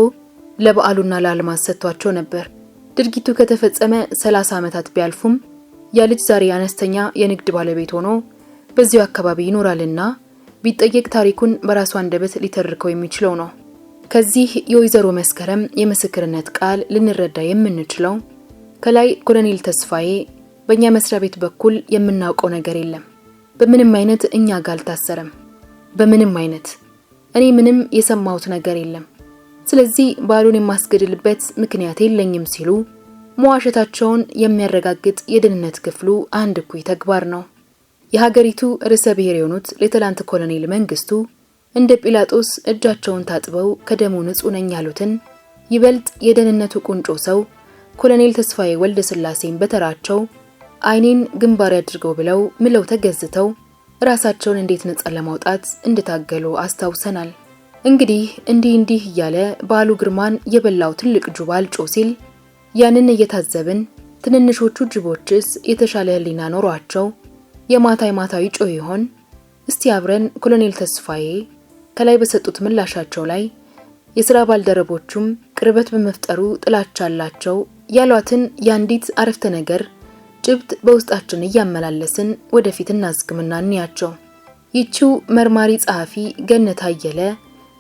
ለበዓሉና ለአልማዝ ሰጥቷቸው ነበር። ድርጊቱ ከተፈጸመ 30 ዓመታት ቢያልፉም ያ ልጅ ዛሬ አነስተኛ የንግድ ባለቤት ሆኖ በዚሁ አካባቢ ይኖራልና ቢጠየቅ ታሪኩን በራሱ አንደበት ሊተርከው የሚችለው ነው። ከዚህ የወይዘሮ መስከረም የምስክርነት ቃል ልንረዳ የምንችለው ከላይ ኮሎኔል ተስፋዬ በእኛ መስሪያ ቤት በኩል የምናውቀው ነገር የለም። በምንም አይነት እኛ ጋር አልታሰረም። በምንም አይነት እኔ ምንም የሰማሁት ነገር የለም። ስለዚህ ባሉን የማስገድልበት ምክንያት የለኝም ሲሉ መዋሸታቸውን የሚያረጋግጥ የደህንነት ክፍሉ አንድ እኩይ ተግባር ነው። የሀገሪቱ ርዕሰ ብሔር የሆኑት ሌተናንት ኮሎኔል መንግስቱ እንደ ጲላጦስ እጃቸውን ታጥበው ከደሙ ንጹህ ነኝ ያሉትን ይበልጥ የደህንነቱ ቁንጮ ሰው ኮሎኔል ተስፋዬ ወልደ ስላሴን በተራቸው አይኔን ግንባር ያድርገው ብለው ምለው ተገዝተው ራሳቸውን እንዴት ነጻ ለማውጣት እንደታገሉ አስታውሰናል። እንግዲህ እንዲህ እያለ በዓሉ ግርማን የበላው ትልቅ ጅብ አልጮ ሲል ያንን እየታዘብን ትንንሾቹ ጅቦችስ የተሻለ ህሊና ኖሯቸው የማታው ይጮህ ይሆን? እስቲ አብረን ኮሎኔል ተስፋዬ ከላይ በሰጡት ምላሻቸው ላይ የሥራ ባልደረቦቹም ቅርበት በመፍጠሩ ጥላቻ አላቸው ያሏትን ያንዲት አረፍተ ነገር ጭብጥ በውስጣችን እያመላለስን ወደፊት እናዝግምና እንያቸው። ይቺው መርማሪ ጸሐፊ ገነት አየለ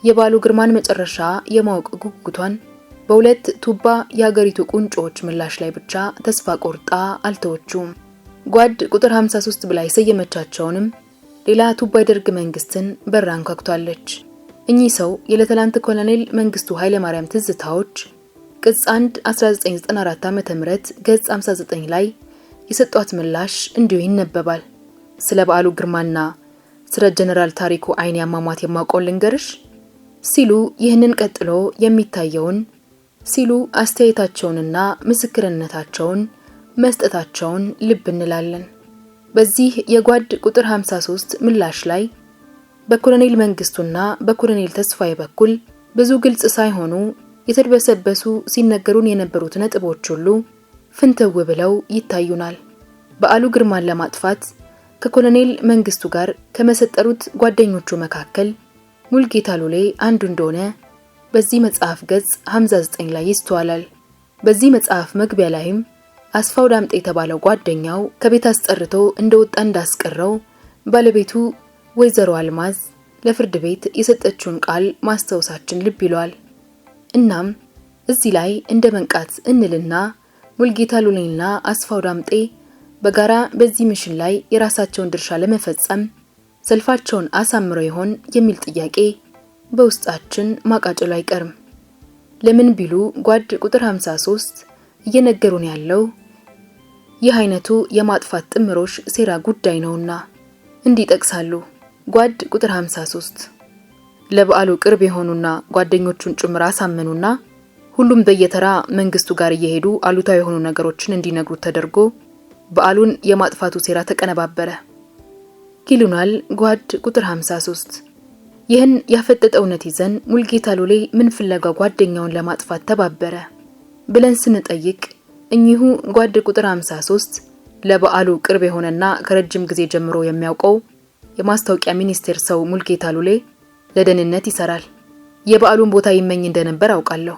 የበዓሉ ግርማን መጨረሻ የማወቅ ጉጉቷን በሁለት ቱባ የሀገሪቱ ቁንጮች ምላሽ ላይ ብቻ ተስፋ ቆርጣ አልተወችውም። ጓድ ቁጥር 53 ብላ የሰየመቻቸውንም ሌላ ቱባ የደርግ መንግስትን በራን አንኳኩታለች። እኚህ ሰው የሌተናንት ኮሎኔል መንግስቱ ኃይለማርያም ትዝታዎች ቅጽ 1 1994 ዓ.ም ገጽ 59 ላይ የሰጧት ምላሽ እንዲሁ ይነበባል። ስለ በዓሉ ግርማና ስለ ጀነራል ታሪኩ አይን ያማማት የማውቀው ልንገርሽ ሲሉ ይህንን ቀጥሎ የሚታየውን ሲሉ አስተያየታቸውንና ምስክርነታቸውን መስጠታቸውን ልብ እንላለን። በዚህ የጓድ ቁጥር 53 ምላሽ ላይ በኮሎኔል መንግስቱና በኮሎኔል ተስፋዬ በኩል ብዙ ግልጽ ሳይሆኑ የተድበሰበሱ ሲነገሩን የነበሩት ነጥቦች ሁሉ ፍንትው ብለው ይታዩናል። በዓሉ ግርማን ለማጥፋት ከኮሎኔል መንግስቱ ጋር ከመሰጠሩት ጓደኞቹ መካከል ሙልጌታ ሉሌ አንዱ እንደሆነ በዚህ መጽሐፍ ገጽ 59 ላይ ይስተዋላል። በዚህ መጽሐፍ መግቢያ ላይም አስፋው ዳምጤ የተባለው ጓደኛው ከቤት አስጠርቶ እንደወጣ እንዳስቀረው ባለቤቱ ወይዘሮ አልማዝ ለፍርድ ቤት የሰጠችውን ቃል ማስተዋወሳችን ልብ ይሏል። እናም እዚህ ላይ እንደ መንቃት እንልና ሙልጌታ ሉሌና አስፋው ዳምጤ በጋራ በዚህ ሚሽን ላይ የራሳቸውን ድርሻ ለመፈጸም ሰልፋቸውን አሳምረው ይሆን የሚል ጥያቄ በውስጣችን ማቃጨሉ አይቀርም። ለምን ቢሉ ጓድ ቁጥር 53 እየነገሩን ያለው ይህ አይነቱ የማጥፋት ጥምሮሽ ሴራ ጉዳይ ነውና እንዲጠቅሳሉ። ጓድ ቁጥር 53 ለበዓሉ ቅርብ የሆኑና ጓደኞቹን ጭምር አሳመኑና ሁሉም በየተራ መንግስቱ ጋር እየሄዱ አሉታዊ የሆኑ ነገሮችን እንዲነግሩት ተደርጎ በዓሉን የማጥፋቱ ሴራ ተቀነባበረ ይሉናል ጓድ ቁጥር 53። ይህን ያፈጠጠ እውነት ይዘን ሙልጌታ ሉሌ ምን ፍለጋ ጓደኛውን ለማጥፋት ተባበረ ብለን ስንጠይቅ እኚሁ ጓድ ቁጥር 53 ለበዓሉ ቅርብ የሆነና ከረጅም ጊዜ ጀምሮ የሚያውቀው የማስታወቂያ ሚኒስቴር ሰው ሙልጌታ ሉሌ ለደህንነት ይሰራል፣ የበዓሉን ቦታ ይመኝ እንደነበር አውቃለሁ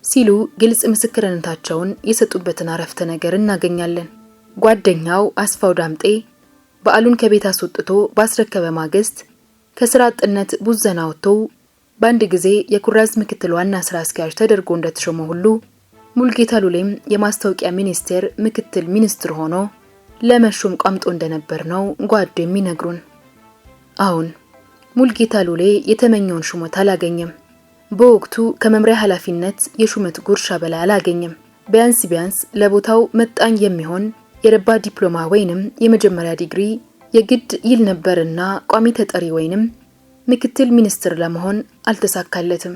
ሲሉ ግልጽ ምስክርነታቸውን የሰጡበትን አረፍተ ነገር እናገኛለን። ጓደኛው አስፋው ዳምጤ በዓሉን ከቤት አስወጥቶ ባስረከበ ማግስት ከስራ አጥነት ቡዘና ወጥቶ በአንድ ጊዜ የኩራዝ ምክትል ዋና ስራ አስኪያጅ ተደርጎ እንደተሾመ ሁሉ ሙልጌታ ሉሌም የማስታወቂያ ሚኒስቴር ምክትል ሚኒስትር ሆኖ ለመሾም ቋምጦ እንደነበር ነው ጓድ የሚነግሩን። አሁን ሙልጌታ ሉሌ የተመኘውን ሹመት አላገኘም። በወቅቱ ከመምሪያ ኃላፊነት የሹመት ጉርሻ በላይ አላገኘም። ቢያንስ ለቦታው መጣኝ የሚሆን የረባ ዲፕሎማ ወይንም የመጀመሪያ ዲግሪ የግድ ይል ነበርና ቋሚ ተጠሪ ወይንም ምክትል ሚኒስትር ለመሆን አልተሳካለትም።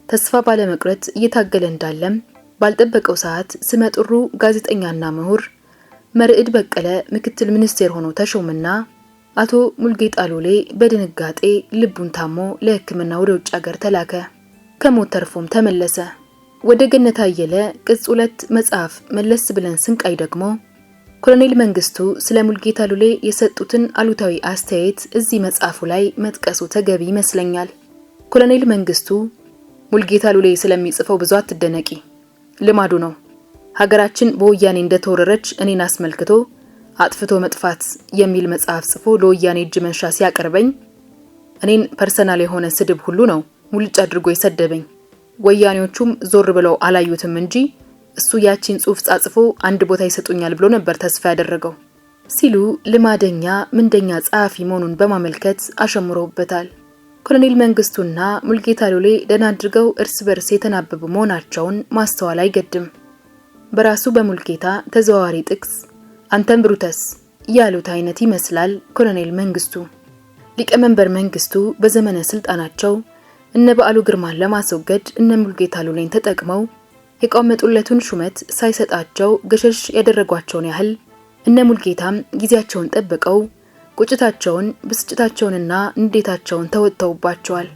ተስፋ ባለመቅረት እየታገለ እንዳለም ባልጠበቀው ሰዓት ስመጥሩ ጋዜጠኛና ምሁር መርዕድ በቀለ ምክትል ሚኒስቴር ሆኖ ተሾመና አቶ ሙልጌታ ሉሌ በድንጋጤ ልቡን ታሞ ለሕክምና ወደ ውጭ ሀገር ተላከ። ከሞት ተርፎም ተመለሰ። ወደ ገነት አየለ ቅጽ 2 መጽሐፍ መለስ ብለን ስንቃይ ደግሞ ኮሎኔል መንግስቱ ስለ ሙልጌታ ሉሌ የሰጡትን አሉታዊ አስተያየት እዚህ መጽሐፉ ላይ መጥቀሱ ተገቢ ይመስለኛል። ኮሎኔል መንግስቱ ሙልጌታ ሉሌ ስለሚጽፈው ብዙ አትደነቂ፣ ልማዱ ነው። ሀገራችን በወያኔ እንደተወረረች እኔን አስመልክቶ አጥፍቶ መጥፋት የሚል መጽሐፍ ጽፎ ለወያኔ እጅ መንሻ ሲያቀርበኝ እኔን ፐርሰናል የሆነ ስድብ ሁሉ ነው ሙልጭ አድርጎ የሰደበኝ። ወያኔዎቹም ዞር ብለው አላዩትም እንጂ እሱ ያቺን ጽሑፍ ጻጽፎ አንድ ቦታ ይሰጡኛል ብሎ ነበር ተስፋ ያደረገው ሲሉ ልማደኛ ምንደኛ ጸሐፊ መሆኑን በማመልከት አሸምረውበታል። ኮሎኔል መንግስቱና ሙልጌታ ሉሌ ደህና አድርገው እርስ በርስ የተናበቡ መሆናቸውን ማስተዋል አይገድም። በራሱ በሙልጌታ ተዘዋዋሪ ጥቅስ አንተም ብሩተስ ያሉት አይነት ይመስላል ኮሎኔል መንግስቱ። ሊቀመንበር መንግስቱ በዘመነ ስልጣናቸው እነ በዓሉ ግርማን ለማስወገድ እነ ሙልጌታ ሉሌን ተጠቅመው የቋመጡለቱን ሹመት ሳይሰጣቸው ገሸሽ ያደረጓቸውን ያህል እነ ሙልጌታም ጊዜያቸውን ጠብቀው ቁጭታቸውን ብስጭታቸውንና ንዴታቸውን ተወጥተውባቸዋል።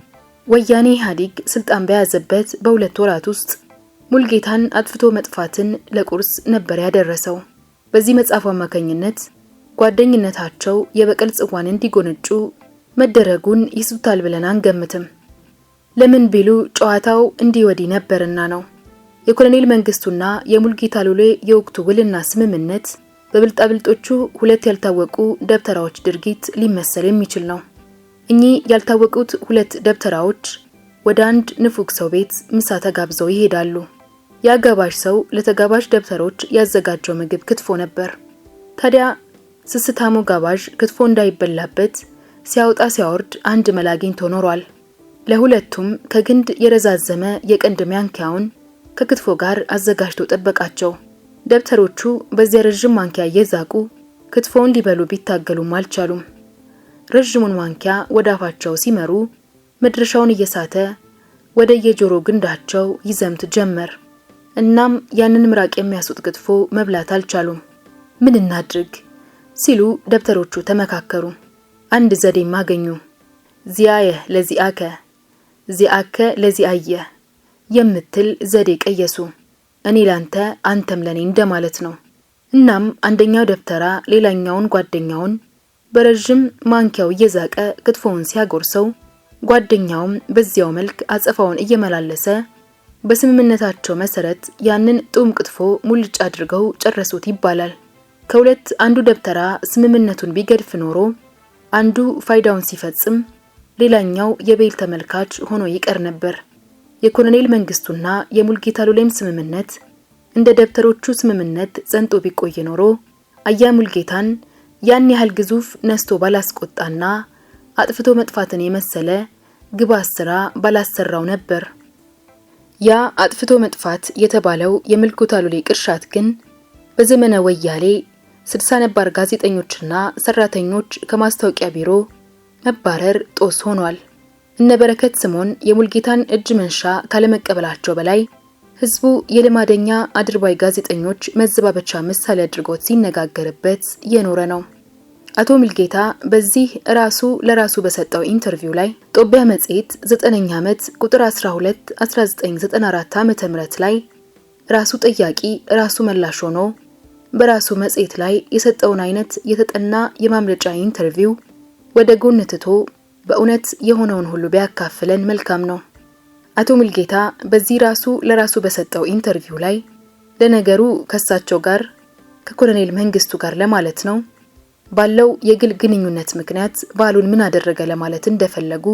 ወያኔ ኢህአዴግ ስልጣን በያዘበት በሁለት ወራት ውስጥ ሙልጌታን አጥፍቶ መጥፋትን ለቁርስ ነበር ያደረሰው። በዚህ መጽሐፍ አማካኝነት ጓደኝነታቸው የበቀል ጽዋን እንዲጎነጩ መደረጉን ይስብታል ብለን አንገምትም። ለምን ቢሉ ጨዋታው እንዲወዲህ ነበርና ነው። የኮሎኔል መንግስቱና የሙልጌታ ሉሌ የወቅቱ ውልና ስምምነት በብልጣብልጦቹ ሁለት ያልታወቁ ደብተራዎች ድርጊት ሊመሰል የሚችል ነው። እኚህ ያልታወቁት ሁለት ደብተራዎች ወደ አንድ ንፉግ ሰው ቤት ምሳ ተጋብዘው ይሄዳሉ። ያጋባዥ ሰው ለተጋባዥ ደብተሮች ያዘጋጀው ምግብ ክትፎ ነበር። ታዲያ ስስታሙ ጋባዥ ክትፎ እንዳይበላበት ሲያወጣ ሲያወርድ አንድ መላ አግኝቶ ኖሯል። ለሁለቱም ከግንድ የረዛዘመ የቀንድ ማንኪያውን ከክትፎ ጋር አዘጋጅቶ ጠበቃቸው። ደብተሮቹ በዚያ ረጅም ማንኪያ እየዛቁ ክትፎውን ሊበሉ ቢታገሉም አልቻሉም። ረጅሙን ማንኪያ ወደ አፋቸው ሲመሩ መድረሻውን እየሳተ ወደ የጆሮ ግንዳቸው ይዘምት ጀመር። እናም ያንን ምራቅ የሚያስወጥ ክትፎ መብላት አልቻሉም። ምን እናድርግ ሲሉ ደብተሮቹ ተመካከሩ። አንድ ዘዴም አገኙ። ዚያየ ለዚአከ ዚአከ ለዚአየ የምትል ዘዴ ቀየሱ። እኔ ላንተ አንተም ለኔ እንደማለት ነው። እናም አንደኛው ደብተራ ሌላኛውን ጓደኛውን በረጅም ማንኪያው እየዛቀ ክትፎውን ሲያጎርሰው ጓደኛውም በዚያው መልክ አጸፋውን እየመላለሰ በስምምነታቸው መሰረት ያንን ጡም ክትፎ ሙልጭ አድርገው ጨረሱት ይባላል። ከሁለት አንዱ ደብተራ ስምምነቱን ቢገድፍ ኖሮ አንዱ ፋይዳውን ሲፈጽም ሌላኛው የቤል ተመልካች ሆኖ ይቀር ነበር። የኮሎኔል መንግስቱና የሙልጌታ ሉሌም ስምምነት እንደ ደብተሮቹ ስምምነት ጸንቶ ቢቆይ ኖሮ አያ ሙልጌታን ያን ያህል ግዙፍ ነስቶ ባላስቆጣና አጥፍቶ መጥፋትን የመሰለ ግባት ስራ ባላሰራው ነበር። ያ አጥፍቶ መጥፋት የተባለው የሙልጌታ ሉሌ ቅርሻት ግን በዘመነ ወያኔ 60 ነባር ጋዜጠኞችና ሰራተኞች ከማስታወቂያ ቢሮ መባረር ጦስ ሆኗል። እነ በረከት ስምኦን የሙልጌታን እጅ መንሻ ካለመቀበላቸው በላይ ህዝቡ የልማደኛ አድርባይ ጋዜጠኞች መዘባበቻ ምሳሌ አድርጎት ሲነጋገርበት የኖረ ነው። አቶ ሙልጌታ በዚህ ራሱ ለራሱ በሰጠው ኢንተርቪው ላይ ጦቢያ መጽሔት 9ኛ ዓመት ቁጥር 12 1994 ዓ.ም ላይ ራሱ ጠያቂ ራሱ መላሽ ሆኖ በራሱ መጽሔት ላይ የሰጠውን አይነት የተጠና የማምለጫ ኢንተርቪው ወደ ጎን ትቶ በእውነት የሆነውን ሁሉ ቢያካፍለን መልካም ነው። አቶ ሙልጌታ በዚህ ራሱ ለራሱ በሰጠው ኢንተርቪው ላይ ለነገሩ ከሳቸው ጋር ከኮሎኔል መንግስቱ ጋር ለማለት ነው ባለው የግል ግንኙነት ምክንያት ባሉን ምን አደረገ ለማለት እንደፈለጉ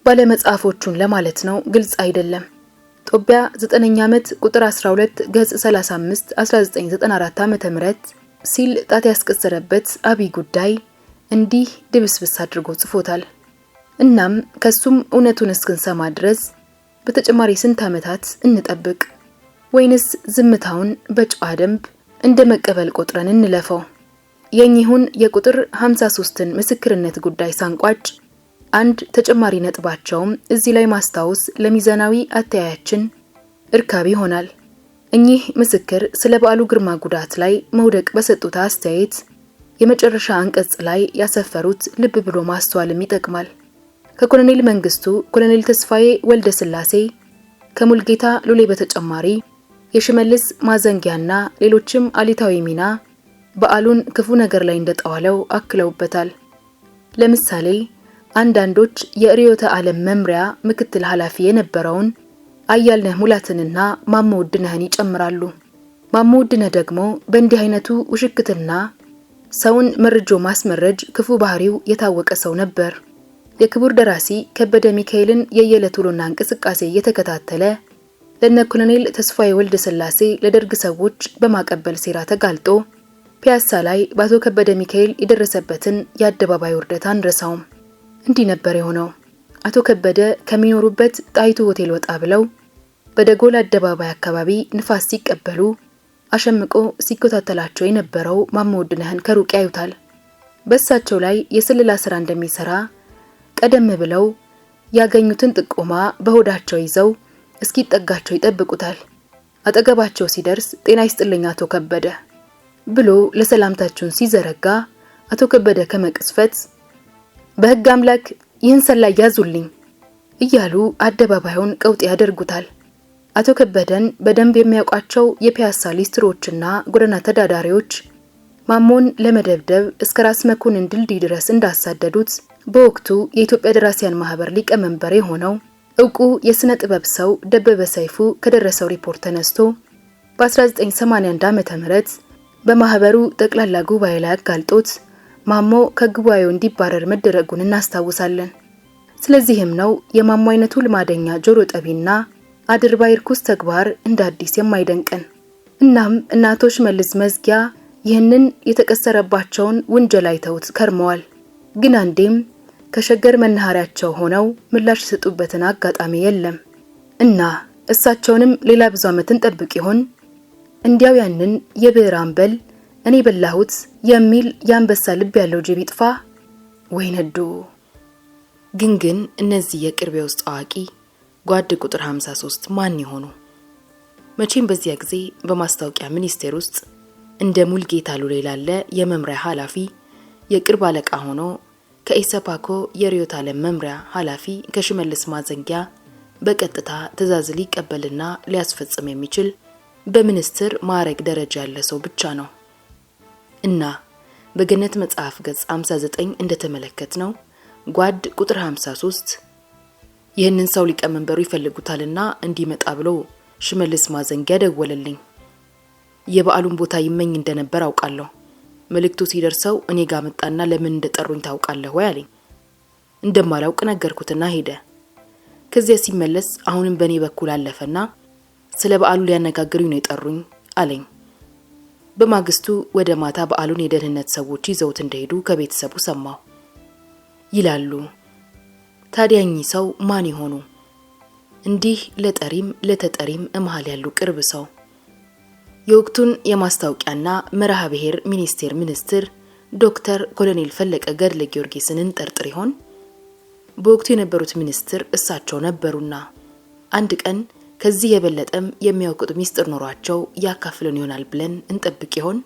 ባለመጻፎቹን ለማለት ነው ግልጽ አይደለም። ጦቢያ 9ኛ ዓመት ቁጥር 12 ገጽ 35 1994 ዓ.ም ሲል ጣት ያስቀሰረበት አብይ ጉዳይ እንዲህ ድብስብስ አድርጎ ጽፎታል። እናም ከሱም እውነቱን እስክንሰማ ድረስ በተጨማሪ ስንት ዓመታት እንጠብቅ ወይንስ ዝምታውን በጨዋ ደንብ እንደ መቀበል ቆጥረን እንለፈው? የኚሁን የቁጥር 53ን ምስክርነት ጉዳይ ሳንቋጭ አንድ ተጨማሪ ነጥባቸውም እዚህ ላይ ማስታወስ ለሚዛናዊ አተያያችን እርካብ ይሆናል። እኚህ ምስክር ስለ በዓሉ ግርማ ጉዳት ላይ መውደቅ በሰጡት አስተያየት የመጨረሻ አንቀጽ ላይ ያሰፈሩት ልብ ብሎ ማስተዋልም ይጠቅማል። ከኮሎኔል መንግስቱ ኮሎኔል ተስፋዬ ወልደ ስላሴ ከሙልጌታ ሉሌ በተጨማሪ የሽመልስ ማዘንጊያና ሌሎችም አሊታዊ ሚና በዓሉን ክፉ ነገር ላይ እንደጣዋለው አክለውበታል። ለምሳሌ አንዳንዶች የርዕዮተ ዓለም መምሪያ ምክትል ኃላፊ የነበረውን አያልነህ ሙላትንና ማሞ ውድነህን ይጨምራሉ። ማሞ ውድነህ ደግሞ በእንዲህ አይነቱ ውሽክትና ሰውን መርጆ ማስመረጅ ክፉ ባህሪው የታወቀ ሰው ነበር። የክቡር ደራሲ ከበደ ሚካኤልን የየዕለት ውሎና እንቅስቃሴ እየተከታተለ ለነ ኮሎኔል ተስፋዬ ወልደ ስላሴ ለደርግ ሰዎች በማቀበል ሴራ ተጋልጦ ፒያሳ ላይ በአቶ ከበደ ሚካኤል የደረሰበትን የአደባባይ ውርደት አንረሳውም። እንዲህ ነበር የሆነው። አቶ ከበደ ከሚኖሩበት ጣይቱ ሆቴል ወጣ ብለው በደጎል አደባባይ አካባቢ ንፋስ ሲቀበሉ አሸምቆ ሲከታተላቸው የነበረው ማሞ ውድነህን ከሩቅ ያዩታል። በእሳቸው ላይ የስለላ ስራ እንደሚሰራ ቀደም ብለው ያገኙትን ጥቆማ በሆዳቸው ይዘው እስኪጠጋቸው ይጠብቁታል። አጠገባቸው ሲደርስ ጤና ይስጥልኝ አቶ ከበደ ብሎ ለሰላምታቸውን ሲዘረጋ አቶ ከበደ ከመቅስፈት በህግ አምላክ ይህን ሰላይ ያዙልኝ እያሉ አደባባዩን ቀውጥ ያደርጉታል። አቶ ከበደን በደንብ የሚያውቋቸው የፒያሳ ሊስትሮችና ጎዳና ተዳዳሪዎች ማሞን ለመደብደብ እስከ ራስ መኮንን ድልድይ ድረስ እንዳሳደዱት በወቅቱ የኢትዮጵያ ደራሲያን ማህበር ሊቀመንበር የሆነው እውቁ የስነ ጥበብ ሰው ደበበ ሰይፉ ከደረሰው ሪፖርት ተነስቶ በ1981 ዓ.ም በማህበሩ ጠቅላላ ጉባኤ ላይ አጋልጦት ማሞ ከጉባኤው እንዲባረር መደረጉን እናስታውሳለን። ስለዚህም ነው የማሞ አይነቱ ልማደኛ ጆሮ ጠቢና አድርባይ ርኩስ ተግባር እንደ አዲስ የማይደንቀን። እናም እናቶች መልስ መዝጊያ ይህንን የተቀሰረባቸውን ውንጀላ አይተውት ከርመዋል። ግን አንዴም ከሸገር መናኸሪያቸው ሆነው ምላሽ የሰጡበትን አጋጣሚ የለም እና እሳቸውንም ሌላ ብዙ ዓመትን ጠብቅ ይሆን? እንዲያው ያንን የብዕር አምበል እኔ በላሁት የሚል የአንበሳ ልብ ያለው ጅብ ይጥፋ ወይ ነዶ። ግን እነዚህ የቅርብ ውስጥ አዋቂ ጓድ ቁጥር 53 ማን ይሆኑ? መቼም በዚያ ጊዜ በማስታወቂያ ሚኒስቴር ውስጥ እንደ ሙልጌታ ሉሌ ላለ የመምሪያ ኃላፊ የቅርብ አለቃ ሆኖ ከኢሰፓኮ የሪዮት ዓለም መምሪያ ኃላፊ ከሽመልስ ማዘንጊያ በቀጥታ ትዕዛዝ ሊቀበልና ሊያስፈጽም የሚችል በሚኒስትር ማዕረግ ደረጃ ያለ ሰው ብቻ ነው። እና በገነት መጽሐፍ ገጽ 59 እንደተመለከትነው ጓድ ቁጥር 53 ይህንን ሰው ሊቀመንበሩ ይፈልጉታልና እንዲመጣ ብሎ ሽመልስ ማዘንጊያ ደወለልኝ። የበዓሉን ቦታ ይመኝ እንደነበር አውቃለሁ። መልእክቱ ሲደርሰው እኔ ጋር መጣና ለምን እንደጠሩኝ ታውቃለህ ወይ አለኝ። እንደማላውቅ ነገርኩትና ሄደ። ከዚያ ሲመለስ አሁንም በኔ በኩል አለፈና ስለ በዓሉ ሊያነጋግሩኝ ነው የጠሩኝ አለኝ። በማግስቱ ወደ ማታ በዓሉን የደህንነት ሰዎች ይዘውት እንደሄዱ ከቤተሰቡ ሰማሁ ይላሉ። ታዲያ እኚህ ሰው ማን ይሆኑ? እንዲህ ለጠሪም ለተጠሪም መሃል ያሉ ቅርብ ሰው የወቅቱን የማስታወቂያና መርሃ ብሔር ሚኒስቴር ሚኒስትር ዶክተር ኮሎኔል ፈለቀ ገድለ ጊዮርጊስን እንጠርጥር ይሆን? በወቅቱ የነበሩት ሚኒስትር እሳቸው ነበሩና አንድ ቀን ከዚህ የበለጠም የሚያውቁት ሚስጥር ኖሯቸው ያካፍሉን ይሆናል ብለን እንጠብቅ ይሆን?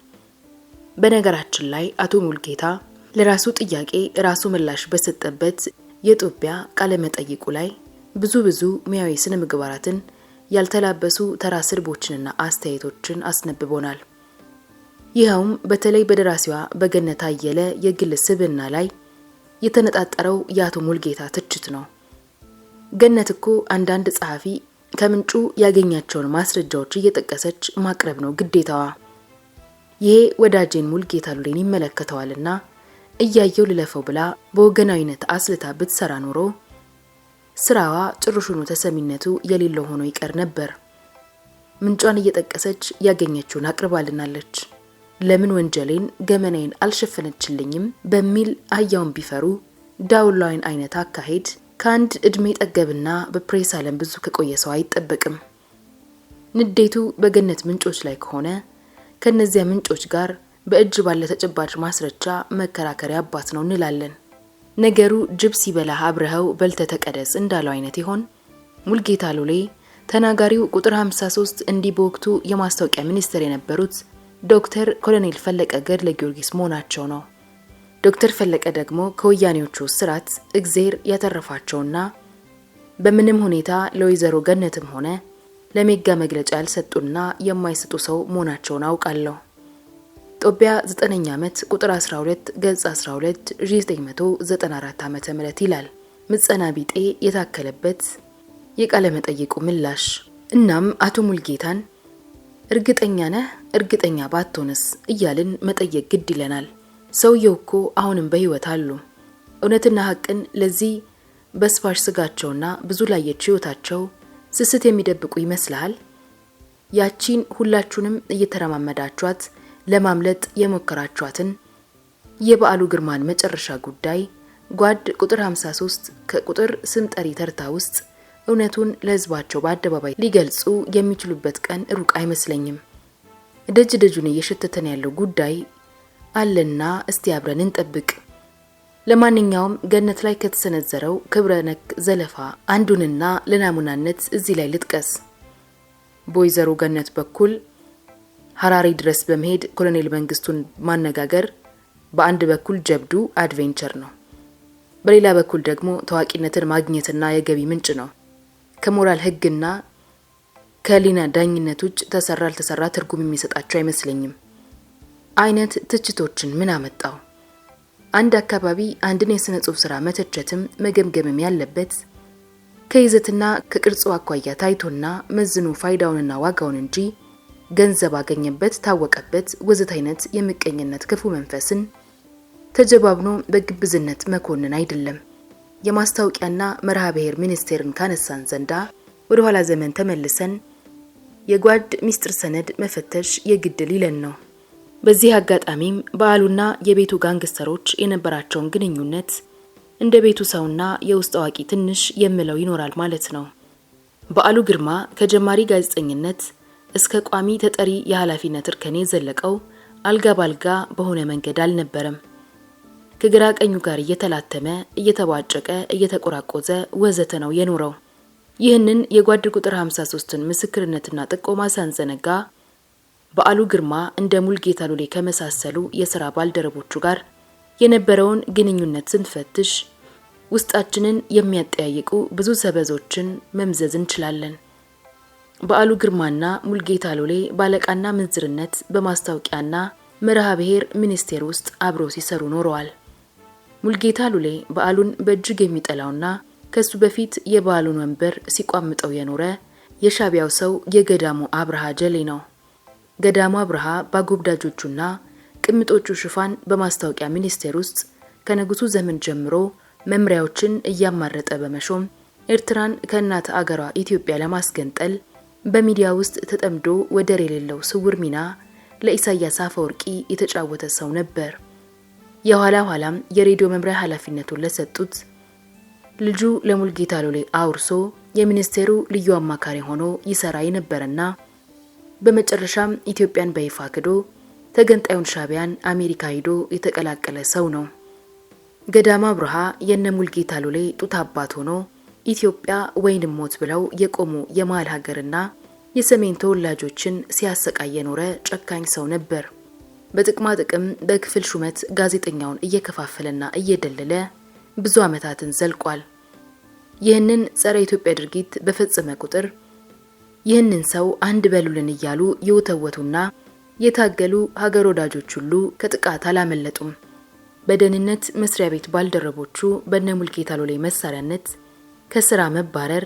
በነገራችን ላይ አቶ ሙልጌታ ለራሱ ጥያቄ ራሱ ምላሽ በሰጠበት የኢትዮጵያ ቃለ መጠይቁ ላይ ብዙ ሙያዊ ስነ ምግባራትን ያልተላበሱ ተራ ስድቦችንና አስተያየቶችን አስነብቦናል። ይኸውም በተለይ በደራሲዋ በገነት አየለ የግል ስብዕና ላይ የተነጣጠረው የአቶ ሙልጌታ ትችት ነው። ገነት እኮ አንዳንድ ጸሐፊ ከምንጩ ያገኛቸውን ማስረጃዎች እየጠቀሰች ማቅረብ ነው ግዴታዋ። ይሄ ወዳጄን ሙልጌታ ሉሌን ይመለከተዋልና እያየው ልለፈው ብላ በወገናዊነት አስልታ ብትሰራ ኖሮ ስራዋ ጭሩሹኑ ተሰሚነቱ የሌለው ሆኖ ይቀር ነበር። ምንጯን እየጠቀሰች ያገኘችውን አቅርባልናለች። ለምን ወንጀሌን ገመናዬን አልሸፈነችልኝም በሚል አያውን ቢፈሩ ዳውላዊን አይነት አካሄድ ከአንድ እድሜ ጠገብና በፕሬስ ዓለም ብዙ ከቆየ ሰው አይጠበቅም። ንዴቱ በገነት ምንጮች ላይ ከሆነ ከነዚያ ምንጮች ጋር በእጅ ባለ ተጨባጭ ማስረጃ መከራከሪያ አባት ነው እንላለን። ነገሩ ጅብ ሲበላ አብረኸው በልተ ተቀደስ እንዳለው አይነት ይሆን? ሙልጌታ ሉሌ ተናጋሪው ቁጥር 53 እንዲህ በወቅቱ የማስታወቂያ ሚኒስትር የነበሩት ዶክተር ኮሎኔል ፈለቀ ገድለ ጊዮርጊስ መሆናቸው ነው። ዶክተር ፈለቀ ደግሞ ከወያኔዎቹ ስራት እግዜር ያተረፋቸውና በምንም ሁኔታ ለወይዘሮ ገነትም ሆነ ለሜጋ መግለጫ ያልሰጡና የማይሰጡ ሰው መሆናቸውን አውቃለሁ። ጦቢያ 9ኛ ዓመት ቁጥር 12 ገጽ 12 1994 ዓመተ ምህረት ይላል። ምጸና ቢጤ የታከለበት የቃለ መጠይቁ ምላሽ። እናም አቶ ሙልጌታን እርግጠኛ ነህ እርግጠኛ ባትሆንስ እያልን መጠየቅ ግድ ይለናል። ሰውየው እኮ አሁንም በህይወት አሉ። እውነትና ሐቅን ለዚህ በስፋሽ ስጋቸውና ብዙ ላየች ህይወታቸው ስስት የሚደብቁ ይመስላል? ያቺን ሁላችሁንም እየተረማመዳችኋት ለማምለጥ የሞከራችኋትን የበዓሉ ግርማን መጨረሻ ጉዳይ ጓድ ቁጥር 53 ከቁጥር ስም ጠሪ ተርታ ውስጥ እውነቱን ለህዝባቸው በአደባባይ ሊገልጹ የሚችሉበት ቀን ሩቅ አይመስለኝም። ደጅ ደጁን እየሸተተን ያለው ጉዳይ አለና እስቲ አብረን እንጠብቅ። ለማንኛውም ገነት ላይ ከተሰነዘረው ክብረ ነክ ዘለፋ አንዱንና ለናሙናነት እዚህ ላይ ልጥቀስ። በወይዘሮ ገነት በኩል ሐራሪ ድረስ በመሄድ ኮሎኔል መንግስቱን ማነጋገር በአንድ በኩል ጀብዱ አድቬንቸር ነው፣ በሌላ በኩል ደግሞ ታዋቂነትን ማግኘትና የገቢ ምንጭ ነው። ከሞራል ህግና ከሊና ዳኝነት ውጭ ተሰራ አልተሰራ ትርጉም የሚሰጣቸው አይመስለኝም። አይነት ትችቶችን ምን አመጣው? አንድ አካባቢ አንድን የሥነ ጽሑፍ ሥራ መተቸትም መገምገምም ያለበት ከይዘትና ከቅርጹ አኳያ ታይቶና መዝኑ ፋይዳውንና ዋጋውን እንጂ ገንዘብ አገኘበት ታወቀበት ወዘተ አይነት የምቀኝነት ክፉ መንፈስን ተጀባብኖ በግብዝነት መኮንን አይደለም። የማስታወቂያና መርሃ ብሔር ሚኒስቴርን ካነሳን ዘንዳ ወደ ኋላ ዘመን ተመልሰን የጓድ ሚስጥር ሰነድ መፈተሽ የግድ ሊለን ነው። በዚህ አጋጣሚም በዓሉና የቤቱ ጋንግስተሮች የነበራቸውን ግንኙነት እንደ ቤቱ ሰውና የውስጥ አዋቂ ትንሽ የምለው ይኖራል ማለት ነው። በዓሉ ግርማ ከጀማሪ ጋዜጠኝነት እስከ ቋሚ ተጠሪ የኃላፊነት እርከን የዘለቀው አልጋ ባልጋ በሆነ መንገድ አልነበረም። ከግራ ቀኙ ጋር እየተላተመ እየተባጨቀ እየተቆራቆዘ ወዘተ ነው የኖረው። ይህንን የጓድ ቁጥር 53ን ምስክርነትና ጥቆማ ሳንዘነጋ በዓሉ ግርማ እንደ ሙልጌታ ሉሌ ከመሳሰሉ የሥራ ባልደረቦቹ ጋር የነበረውን ግንኙነት ስንፈትሽ ውስጣችንን የሚያጠያይቁ ብዙ ሰበዞችን መምዘዝ እንችላለን። በዓሉ ግርማና ሙልጌታ ሉሌ ባለቃና ምንዝርነት በማስታወቂያና መርሃ ብሔር ሚኒስቴር ውስጥ አብረው ሲሰሩ ኖረዋል። ሙልጌታ ሉሌ በዓሉን በእጅግ የሚጠላውና ከሱ በፊት የበዓሉን ወንበር ሲቋምጠው የኖረ የሻቢያው ሰው የገዳሙ አብርሃ ጀሌ ነው። ገዳሙ አብርሃ ባጎብዳጆቹና ቅምጦቹ ሽፋን በማስታወቂያ ሚኒስቴር ውስጥ ከንጉሱ ዘመን ጀምሮ መምሪያዎችን እያማረጠ በመሾም ኤርትራን ከእናት አገሯ ኢትዮጵያ ለማስገንጠል በሚዲያ ውስጥ ተጠምዶ ወደር የሌለው ስውር ሚና ለኢሳያስ አፈወርቂ የተጫወተ ሰው ነበር። የኋላ ኋላም የሬዲዮ መምሪያ ኃላፊነቱን ለሰጡት ልጁ ለሙልጌታ ሉሌ አውርሶ የሚኒስቴሩ ልዩ አማካሪ ሆኖ ይሰራ የነበረና በመጨረሻም ኢትዮጵያን በይፋ ክዶ ተገንጣዩን ሻቢያን አሜሪካ ሄዶ የተቀላቀለ ሰው ነው። ገዳሙ አብርሃ የነ ሙልጌታ ሉሌ ጡት አባት ሆኖ ኢትዮጵያ ወይንም ሞት ብለው የቆሙ የመሃል ሀገርና የሰሜን ተወላጆችን ሲያሰቃይ የኖረ ጨካኝ ሰው ነበር። በጥቅማ ጥቅም በክፍል ሹመት ጋዜጠኛውን እየከፋፈለና እየደለለ ብዙ ዓመታትን ዘልቋል። ይህንን ጸረ ኢትዮጵያ ድርጊት በፈጸመ ቁጥር ይህንን ሰው አንድ በሉልን እያሉ የወተወቱና የታገሉ ሀገር ወዳጆች ሁሉ ከጥቃት አላመለጡም። በደህንነት መስሪያ ቤት ባልደረቦቹ በነ ሙልጌታ ሉሌ መሳሪያነት ከስራ መባረር፣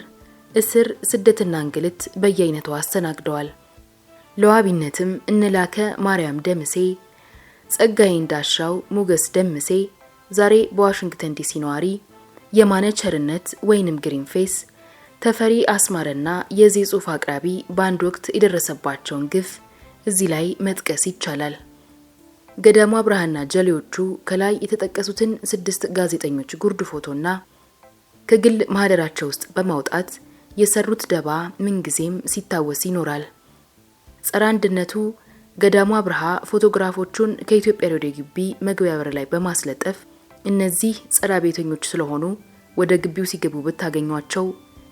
እስር፣ ስደትና እንግልት በየአይነቱ አስተናግደዋል። ለዋቢነትም እነላከ ማርያም ደምሴ፣ ጸጋዬ እንዳሻው፣ ሞገስ ደምሴ ዛሬ በዋሽንግተን ዲሲ ነዋሪ፣ የማነ ቸርነት ወይንም ግሪንፌስ፣ ተፈሪ አስማረና የዚህ ጽሑፍ አቅራቢ በአንድ ወቅት የደረሰባቸውን ግፍ እዚህ ላይ መጥቀስ ይቻላል። ገዳሙ አብርሃና ጀሌዎቹ ከላይ የተጠቀሱትን 6 ጋዜጠኞች ጉርድ ፎቶና ከግል ማህደራቸው ውስጥ በማውጣት የሰሩት ደባ ምንጊዜም ሲታወስ ይኖራል። ጸረ አንድነቱ ገዳሙ አብርሃ ፎቶግራፎቹን ከኢትዮጵያ ሬዲዮ ግቢ መግቢያ በር ላይ በማስለጠፍ እነዚህ ጸረ ቤተኞች ስለሆኑ ወደ ግቢው ሲገቡ ብታገኟቸው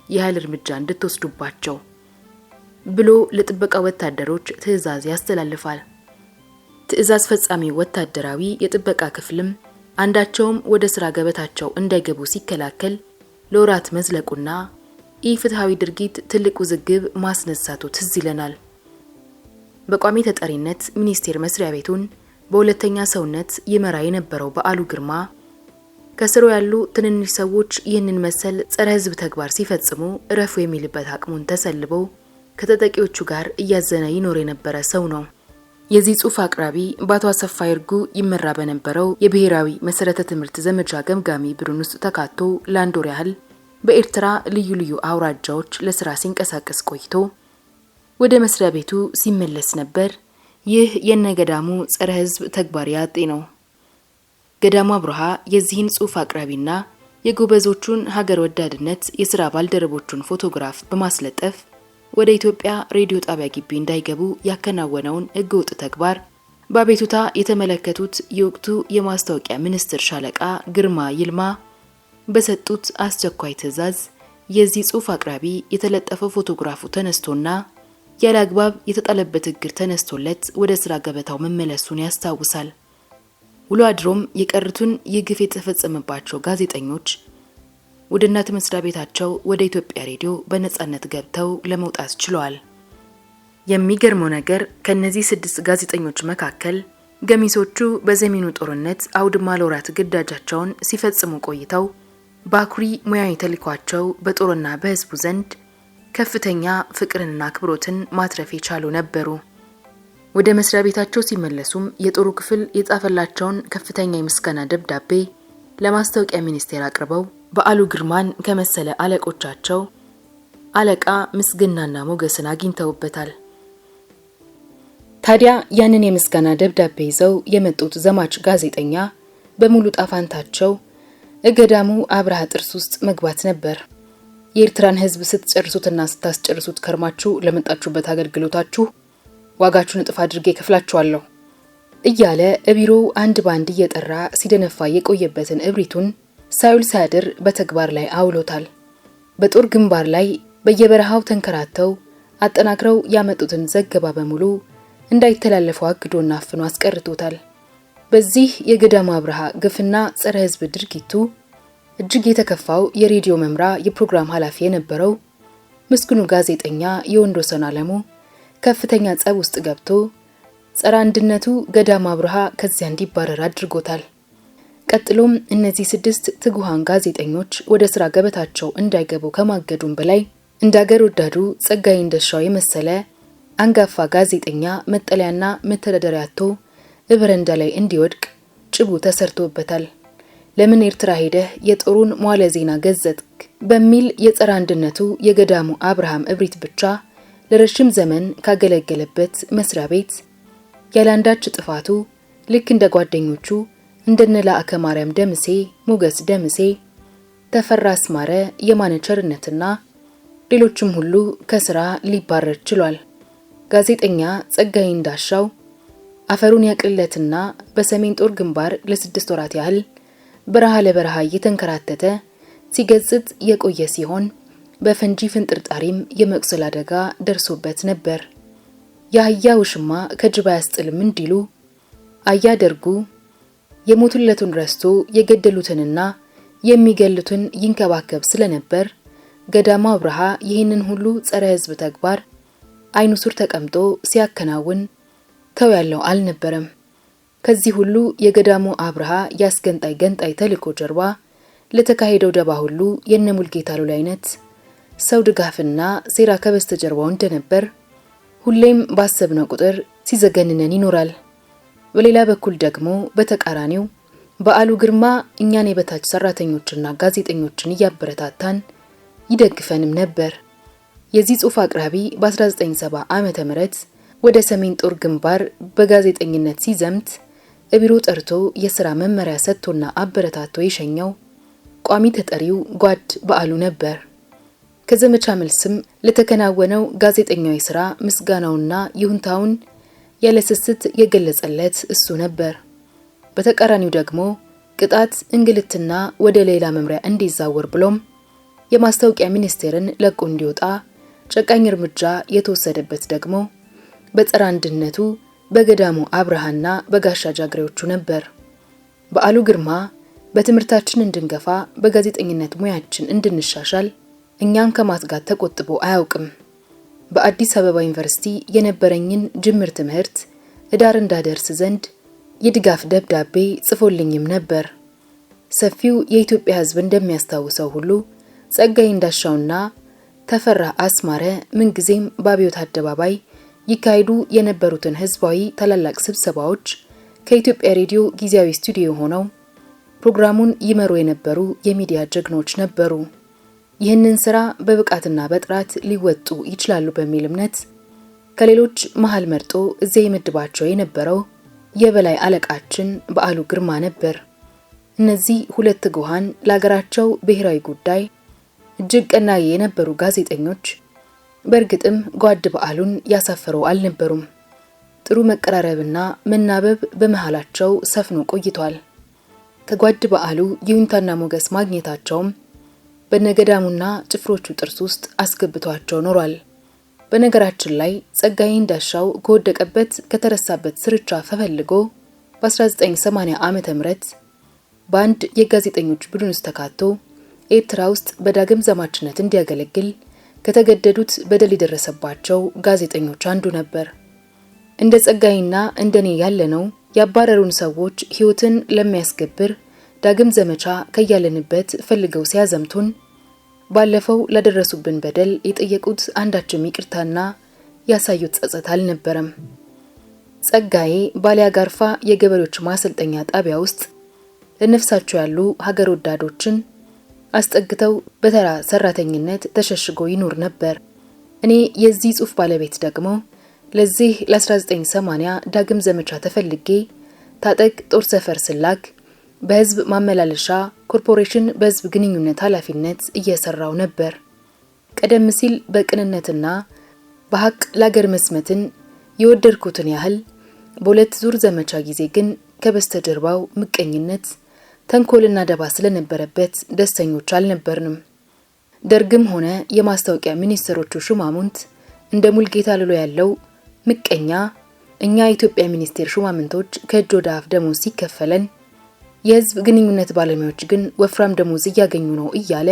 የኃይል እርምጃ እንድትወስዱባቸው ብሎ ለጥበቃ ወታደሮች ትዕዛዝ ያስተላልፋል። ትዕዛዝ ፈጻሚ ወታደራዊ የጥበቃ ክፍልም አንዳቸውም ወደ ስራ ገበታቸው እንዳይገቡ ሲከላከል ለወራት መዝለቁና ኢፍትሃዊ ድርጊት ትልቅ ውዝግብ ማስነሳቱ ትዝ ይለናል። በቋሚ ተጠሪነት ሚኒስቴር መስሪያ ቤቱን በሁለተኛ ሰውነት ይመራ የነበረው በዓሉ ግርማ ከስሩ ያሉ ትንንሽ ሰዎች ይህንን መሰል ጸረ ህዝብ ተግባር ሲፈጽሙ እረፉ የሚልበት አቅሙን ተሰልበው ከተጠቂዎቹ ጋር እያዘነ ይኖር የነበረ ሰው ነው። የዚህ ጽሑፍ አቅራቢ በአቶ አሰፋ ይርጉ ይመራ በነበረው የብሔራዊ መሰረተ ትምህርት ዘመቻ ገምጋሚ ቡድን ውስጥ ተካቶ ለአንድ ወር ያህል በኤርትራ ልዩ ልዩ አውራጃዎች ለስራ ሲንቀሳቀስ ቆይቶ ወደ መስሪያ ቤቱ ሲመለስ ነበር ይህ የነገዳሙ ጸረ ህዝብ ተግባር ያጤ ነው። ገዳሙ አብርሃ የዚህን ጽሑፍ አቅራቢና የጎበዞቹን ሀገር ወዳድነት የሥራ ባልደረቦቹን ፎቶግራፍ በማስለጠፍ ወደ ኢትዮጵያ ሬዲዮ ጣቢያ ግቢ እንዳይገቡ ያከናወነውን ህገወጥ ተግባር በአቤቱታ የተመለከቱት የወቅቱ የማስታወቂያ ሚኒስትር ሻለቃ ግርማ ይልማ በሰጡት አስቸኳይ ትዕዛዝ የዚህ ጽሑፍ አቅራቢ የተለጠፈው ፎቶግራፉ ተነስቶና ያለ አግባብ የተጣለበት እግር ተነስቶለት ወደ ስራ ገበታው መመለሱን ያስታውሳል። ውሎ አድሮም የቀሩትን የግፍ የተፈጸመባቸው ጋዜጠኞች ወደ እናት መስሪያ ቤታቸው ወደ ኢትዮጵያ ሬዲዮ በነጻነት ገብተው ለመውጣት ችለዋል። የሚገርመው ነገር ከነዚህ 6 ጋዜጠኞች መካከል ገሚሶቹ በሰሜኑ ጦርነት አውድማ ለወራት ግዳጃቸውን ሲፈጽሙ ቆይተው በአኩሪ ሙያዊ ተልዕኳቸው በጦርና በህዝቡ ዘንድ ከፍተኛ ፍቅርንና አክብሮትን ማትረፍ የቻሉ ነበሩ። ወደ መስሪያ ቤታቸው ሲመለሱም የጦሩ ክፍል የጻፈላቸውን ከፍተኛ የምስጋና ደብዳቤ ለማስታወቂያ ሚኒስቴር አቅርበው በዓሉ ግርማን ከመሰለ አለቆቻቸው አለቃ ምስግናና ሞገስን አግኝተውበታል። ታዲያ ያንን የምስጋና ደብዳቤ ይዘው የመጡት ዘማች ጋዜጠኛ በሙሉ ጣፋንታቸው እገዳሙ አብርሃ ጥርስ ውስጥ መግባት ነበር። የኤርትራን ህዝብ ስትጨርሱትና ስታስጨርሱት ከርማችሁ ለመጣችሁበት አገልግሎታችሁ ዋጋችሁን እጥፍ አድርጌ ከፍላችኋለሁ እያለ እቢሮው አንድ ባንድ እየጠራ ሲደነፋ የቆየበትን እብሪቱን ሳይውል ሳያድር በተግባር ላይ አውሎታል። በጦር ግንባር ላይ በየበረሃው ተንከራተው አጠናክረው ያመጡትን ዘገባ በሙሉ እንዳይተላለፈው አግዶና አፍኖ አስቀርቶታል። በዚህ የገዳሙ አብርሃ ግፍና ጸረ ህዝብ ድርጊቱ እጅግ የተከፋው የሬዲዮ መምራ የፕሮግራም ኃላፊ የነበረው ምስጉኑ ጋዜጠኛ የወንዶሰን አለሙ ከፍተኛ ጸብ ውስጥ ገብቶ ጸረ አንድነቱ ገዳሙ አብርሃ ከዚያ እንዲባረር አድርጎታል። ቀጥሎም እነዚህ 6 ትጉሃን ጋዜጠኞች ወደ ስራ ገበታቸው እንዳይገቡ ከማገዱም በላይ እንዳገር ወዳዱ ጸጋይ እንደሻው የመሰለ አንጋፋ ጋዜጠኛ መጠለያና መተዳደሪያ አጥቶ በረንዳ ላይ እንዲወድቅ ጭቡ ተሰርቶበታል። ለምን ኤርትራ ሄደህ የጦሩን ሟለ ዜና ገዘትክ በሚል የጸረ አንድነቱ የገዳሙ አብርሃም እብሪት ብቻ ለረጅም ዘመን ካገለገለበት መስሪያ ቤት ያላንዳች ጥፋቱ ልክ እንደ ጓደኞቹ እንደነላአከ ማርያም ደምሴ፣ ሞገስ ደምሴ፣ ተፈራ አስማረ፣ የማነ ቸርነትና ሌሎችም ሁሉ ከስራ ሊባረር ችሏል። ጋዜጠኛ ጸጋይ እንዳሻው አፈሩን ያቅልለትና በሰሜን ጦር ግንባር ለ6 ወራት ያህል በረሃ ለበረሃ እየተንከራተተ ሲገጽት የቆየ ሲሆን በፈንጂ ፍንጥርጣሪም የመቁሰል አደጋ ደርሶበት ነበር። የአህያ ውሽማ ከጅባ ያስጥልም እንዲሉ አያደርጉ የሞቱለቱን ረስቶ የገደሉትንና የሚገሉትን ይንከባከብ ስለነበር ገዳሙ አብርሃ ይህንን ሁሉ ጸረ ህዝብ ተግባር አይኑ ሱር ተቀምጦ ሲያከናውን ተው ያለው አልነበረም። ከዚህ ሁሉ የገዳሙ አብርሃ ያስገንጣይ ገንጣይ ተልኮ ጀርባ ለተካሄደው ደባ ሁሉ የነሙልጌታ ሉላ አይነት ሰው ድጋፍና ሴራ ከበስተጀርባው እንደነበር ሁሌም ባሰብነው ቁጥር ሲዘገንነን ይኖራል። በሌላ በኩል ደግሞ በተቃራኒው በዓሉ ግርማ እኛን የበታች ሰራተኞችና ጋዜጠኞችን እያበረታታን ይደግፈንም ነበር። የዚህ ጽሑፍ አቅራቢ በ1970 ዓመተ ምህረት ወደ ሰሜን ጦር ግንባር በጋዜጠኝነት ሲዘምት እቢሮ ጠርቶ የሥራ መመሪያ ሰጥቶና አበረታቶ የሸኘው ቋሚ ተጠሪው ጓድ በዓሉ ነበር። ከዘመቻ መልስም ለተከናወነው ጋዜጠኛዊ ሥራ ምስጋናውና ይሁንታውን ያለስስት የገለጸለት እሱ ነበር። በተቃራኒው ደግሞ ቅጣት እንግልትና ወደ ሌላ መምሪያ እንዲዛወር ብሎም የማስታወቂያ ሚኒስቴርን ለቆ እንዲወጣ ጨካኝ እርምጃ የተወሰደበት ደግሞ በጸረ አንድነቱ በገዳሙ አብርሃና በጋሻ ጃግሬዎቹ ነበር። በዓሉ ግርማ በትምህርታችን እንድንገፋ በጋዜጠኝነት ሙያችን እንድንሻሻል እኛን ከማትጋት ተቆጥቦ አያውቅም። በአዲስ አበባ ዩኒቨርሲቲ የነበረኝን ጅምር ትምህርት ዳር እንዳደርስ ዘንድ የድጋፍ ደብዳቤ ጽፎልኝም ነበር። ሰፊው የኢትዮጵያ ሕዝብ እንደሚያስታውሰው ሁሉ ጸጋይ እንዳሻውና ተፈራ አስማረ ምንጊዜም በአብዮት አደባባይ ይካሄዱ የነበሩትን ህዝባዊ ታላላቅ ስብሰባዎች ከኢትዮጵያ ሬዲዮ ጊዜያዊ ስቱዲዮ ሆነው ፕሮግራሙን ይመሩ የነበሩ የሚዲያ ጀግኖች ነበሩ። ይህንን ስራ በብቃትና በጥራት ሊወጡ ይችላሉ በሚል እምነት ከሌሎች መሃል መርጦ እዚያ የመድባቸው የነበረው የበላይ አለቃችን በዓሉ ግርማ ነበር። እነዚህ ሁለት ጉሃን ለሀገራቸው ብሔራዊ ጉዳይ እጅግ ቀናኢ የነበሩ ጋዜጠኞች በእርግጥም ጓድ በዓሉን ያሳፈሩ አልነበሩም። ጥሩ መቀራረብና መናበብ በመሃላቸው ሰፍኖ ቆይቷል። ከጓድ በዓሉ ይሁንታና ሞገስ ማግኘታቸውም በነገዳሙና ጭፍሮቹ ጥርስ ውስጥ አስገብቷቸው ኖሯል። በነገራችን ላይ ጸጋዬ እንዳሻው ከወደቀበት ከተረሳበት ስርቻ ፈፈልጎ በ1980 ዓመተ ምህረት በአንድ የጋዜጠኞች ቡድን ውስጥ ተካቶ ኤርትራ ውስጥ በዳግም ዘማችነት እንዲያገለግል ከተገደዱት በደል የደረሰባቸው ጋዜጠኞች አንዱ ነበር። እንደ ጸጋዬና እንደኔ ያለነው ያባረሩን ሰዎች ህይወትን ለሚያስገብር ዳግም ዘመቻ ከያለንበት ፈልገው ሲያዘምቱን ባለፈው ለደረሱብን በደል የጠየቁት አንዳችም ይቅርታና ያሳዩት ጸጸት አልነበረም። ጸጋዬ ባሊያ ጋርፋ የገበሬዎች ማሰልጠኛ ጣቢያ ውስጥ ለነፍሳቸው ያሉ ሀገር ወዳዶችን አስጠግተው በተራ ሰራተኝነት ተሸሽጎ ይኖር ነበር። እኔ የዚህ ጽሑፍ ባለቤት ደግሞ ለዚህ ለ1980 ዳግም ዘመቻ ተፈልጌ ታጠቅ ጦር ሰፈር ስላክ በህዝብ ማመላለሻ ኮርፖሬሽን በህዝብ ግንኙነት ኃላፊነት እየሰራው ነበር። ቀደም ሲል በቅንነትና በሐቅ ለሀገር መስመትን የወደድኩትን ያህል በሁለት ዙር ዘመቻ ጊዜ ግን ከበስተጀርባው ምቀኝነት፣ ተንኮልና ደባ ስለነበረበት ደስተኞች አልነበርንም። ደርግም ሆነ የማስታወቂያ ሚኒስትሮቹ ሹማምንት እንደ ሙልጌታ ልሎ ያለው ምቀኛ እኛ የኢትዮጵያ ሚኒስቴር ሹማምንቶች ከእጅ ወደ አፍ ደሞዝ ሲከፈለን የህዝብ ግንኙነት ባለሙያዎች ግን ወፍራም ደሞዝ እያገኙ ነው እያለ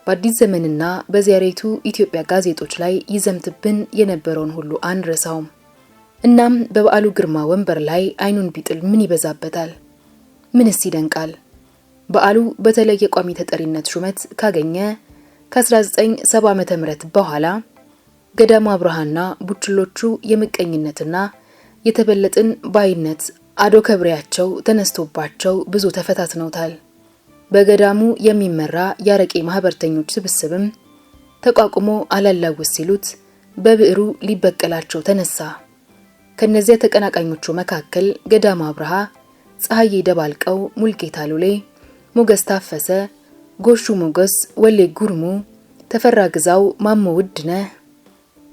በአዲስ ዘመንና በዚያሬቱ ኢትዮጵያ ጋዜጦች ላይ ይዘምትብን የነበረውን ሁሉ አንረሳውም። እናም በበዓሉ ግርማ ወንበር ላይ አይኑን ቢጥል ምን ይበዛበታል? ምንስ ይደንቃል? በዓሉ በተለየ ቋሚ ተጠሪነት ሹመት ካገኘ ከ1970 ዓመተ ምህረት በኋላ ገዳሙ አብርሃና ቡችሎቹ የምቀኝነትና የተበለጥን ባይነት አዶ ከብሬያቸው ተነስቶባቸው ብዙ ተፈታትነውታል። በገዳሙ የሚመራ ያረቄ ማህበርተኞች ስብስብም ተቋቁሞ አላላውስ ሲሉት በብዕሩ ሊበቀላቸው ተነሳ። ከነዚያ ተቀናቃኞቹ መካከል ገዳሙ አብርሃ፣ ፀሐዬ ደባልቀው፣ ሙልጌታ ሉሌ፣ ሞገስ ታፈሰ፣ ጎሹ ሞገስ፣ ወሌ ጉርሙ፣ ተፈራ ግዛው፣ ማሞ ውድነህ፣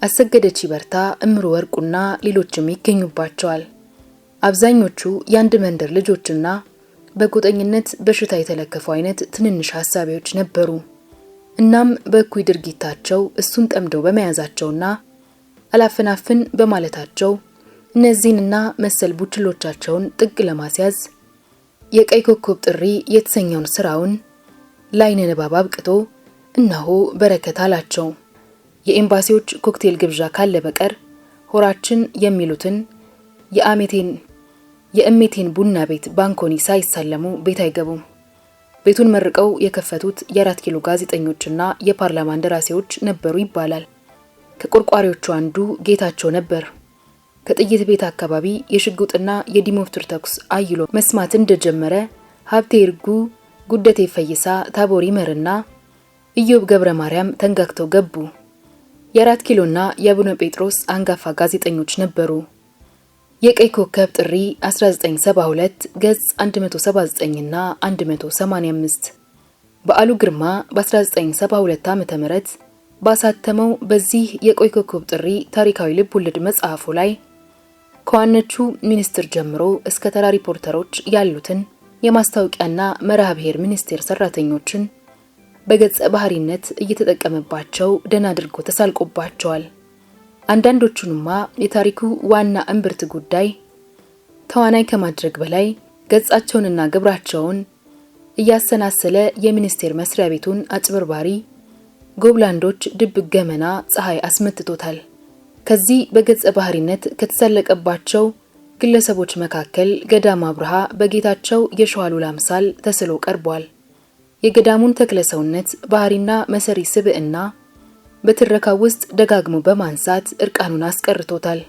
አሰገደች ይበርታ፣ እምሩ ወርቁና ሌሎችም ይገኙባቸዋል። አብዛኞቹ የአንድ መንደር ልጆችና በጎጠኝነት በሽታ የተለከፉ አይነት ትንንሽ ሐሳቢዎች ነበሩ። እናም በእኩይ ድርጊታቸው እሱን ጠምደው በመያዛቸውና አላፈናፍን በማለታቸው እነዚህንና መሰል ቡችሎቻቸውን ጥግ ለማስያዝ የቀይ ኮከብ ጥሪ የተሰኘውን ስራውን ላይነ ንባብ አብቅቶ እነሆ በረከት አላቸው። የኤምባሲዎች ኮክቴል ግብዣ ካለ በቀር ሆራችን የሚሉትን የእሜቴን ቡና ቤት ባንኮኒ ሳይሳለሙ ቤት አይገቡም። ቤቱን መርቀው የከፈቱት የ4 ኪሎ ጋዜጠኞችና የፓርላማ እንደራሴዎች ነበሩ ይባላል። ከቆርቋሪዎቹ አንዱ ጌታቸው ነበር። ከጥይት ቤት አካባቢ የሽጉጥና የዲሞፍትር ተኩስ አይሎ መስማት እንደጀመረ ሀብቴ ይርጉ፣ ጉደቴ ፈይሳ፣ ታቦሪ መርና ኢዮብ ገብረ ማርያም ተንጋግተው ገቡ። የ4 ኪሎና የአቡነ ጴጥሮስ አንጋፋ ጋዜጠኞች ነበሩ። የቀይ ኮከብ ጥሪ 1972 ገጽ 179 እና 185 በዓሉ ግርማ በ1972 ዓመተ ምህረት ባሳተመው በዚህ የቀይ ኮከብ ጥሪ ታሪካዊ ልብወለድ መጽሐፉ ላይ ከዋናቹ ሚኒስትር ጀምሮ እስከ ተራ ሪፖርተሮች ያሉትን የማስታወቂያና መርሃ ብሔር ሚኒስቴር ሰራተኞችን በገጸ ባህሪነት እየተጠቀመባቸው ደና አድርጎ ተሳልቆባቸዋል። አንዳንዶቹንማ የታሪኩ ዋና እምብርት ጉዳይ ተዋናይ ከማድረግ በላይ ገጻቸውንና ግብራቸውን እያሰናሰለ የሚኒስቴር መስሪያ ቤቱን አጭበርባሪ ጎብላንዶች ድብቅ ገመና ፀሐይ አስመትቶታል። ከዚህ በገጸ ባህሪነት ከተሰለቀባቸው ግለሰቦች መካከል ገዳሙ አብርሃ በጌታቸው የሸዋሉላ አምሳል ተስሎ ቀርቧል። የገዳሙን ተክለሰውነት ባህሪና መሰሪ ስብዕና በትረካው ውስጥ ደጋግሞ በማንሳት እርቃኑን አስቀርቶታል።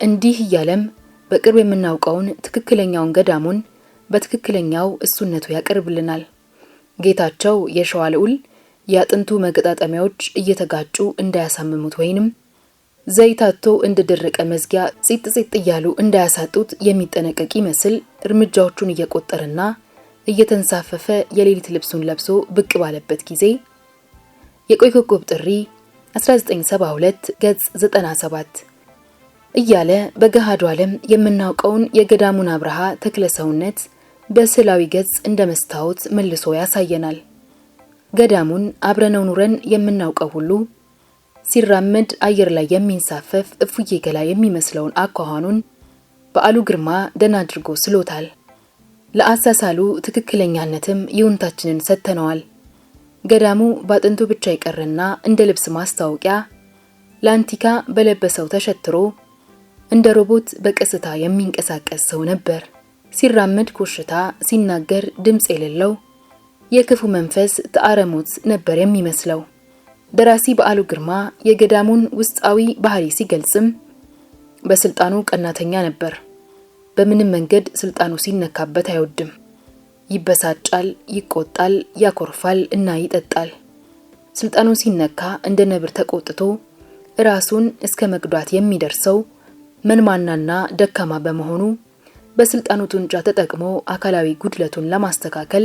እንዲህ እያለም በቅርብ የምናውቀውን ትክክለኛውን ገዳሙን በትክክለኛው እሱነቱ ያቀርብልናል። ጌታቸው የሸዋልዑል የአጥንቱ መገጣጠሚያዎች እየተጋጩ እንዳያሳምሙት ወይንም ዘይታቶ እንደደረቀ መዝጊያ ጺጥ እያሉ እንዳያሳጡት የሚጠነቀቅ ይመስል እርምጃዎቹን እየቆጠረና እየተንሳፈፈ የሌሊት ልብሱን ለብሶ ብቅ ባለበት ጊዜ የቆይ ኮከብ ጥሪ 1972 ገጽ 97 እያለ በገሃዱ ዓለም የምናውቀውን የገዳሙን አብርሃ ተክለ ሰውነት በስዕላዊ ገጽ እንደ መስታወት መልሶ ያሳየናል። ገዳሙን አብረነው ኑረን የምናውቀው ሁሉ ሲራመድ አየር ላይ የሚንሳፈፍ እፉዬ ገላ የሚመስለውን አኳኋኑን በዓሉ ግርማ ደና አድርጎ ስሎታል። ለአሳሳሉ ትክክለኛነትም ይሁንታችንን ሰጥተነዋል። ገዳሙ ባጥንቱ ብቻ ይቀርና እንደ ልብስ ማስታወቂያ ላንቲካ በለበሰው ተሸትሮ እንደ ሮቦት በቀስታ የሚንቀሳቀስ ሰው ነበር። ሲራመድ ኮሽታ፣ ሲናገር ድምጽ የሌለው የክፉ መንፈስ ተአረሞት ነበር የሚመስለው። ደራሲ በዓሉ ግርማ የገዳሙን ውስጣዊ ባህሪ ሲገልጽም በስልጣኑ ቀናተኛ ነበር። በምንም መንገድ ስልጣኑ ሲነካበት አይወድም። ይበሳጫል፣ ይቆጣል፣ ያኮርፋል እና ይጠጣል። ስልጣኑ ሲነካ እንደ ነብር ተቆጥቶ ራሱን እስከ መግዷት የሚደርሰው መንማናና ደካማ በመሆኑ በስልጣኑ ጡንቻ ተጠቅሞ አካላዊ ጉድለቱን ለማስተካከል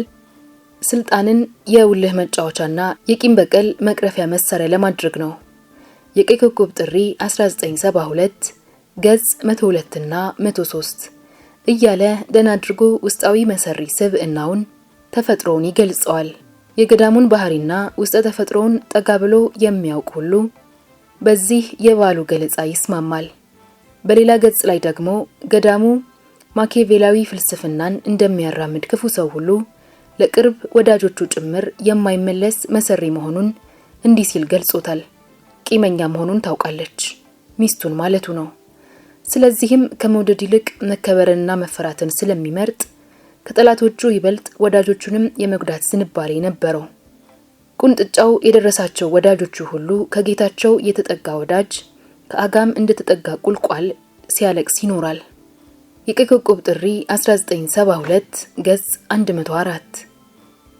ስልጣንን የውልህ መጫወቻና የቂም በቀል መቅረፊያ መሳሪያ ለማድረግ ነው። የቀይ ኮከብ ጥሪ 1972 ገጽ 102 እና 103 እያለ ደና አድርጎ ውስጣዊ መሰሪ ስብዕናውን ተፈጥሮውን ይገልጸዋል። የገዳሙን ባህሪና ውስጠ ተፈጥሮውን ጠጋ ብሎ የሚያውቅ ሁሉ በዚህ የባሉ ገለጻ ይስማማል። በሌላ ገጽ ላይ ደግሞ ገዳሙ ማኪያቬላዊ ፍልስፍናን እንደሚያራምድ ክፉ ሰው ሁሉ ለቅርብ ወዳጆቹ ጭምር የማይመለስ መሰሪ መሆኑን እንዲህ ሲል ገልጾታል። ቂመኛ መሆኑን ታውቃለች፣ ሚስቱን ማለቱ ነው። ስለዚህም ከመውደድ ይልቅ መከበርንና መፈራትን ስለሚመርጥ ከጠላቶቹ ይበልጥ ወዳጆቹንም የመጉዳት ዝንባሌ ነበረው። ቁንጥጫው የደረሳቸው ወዳጆቹ ሁሉ ከጌታቸው የተጠጋ ወዳጅ ከአጋም እንደተጠጋ ቁልቋል ሲያለቅስ ይኖራል። የቀይ ኮከብ ጥሪ 1972 ገጽ 104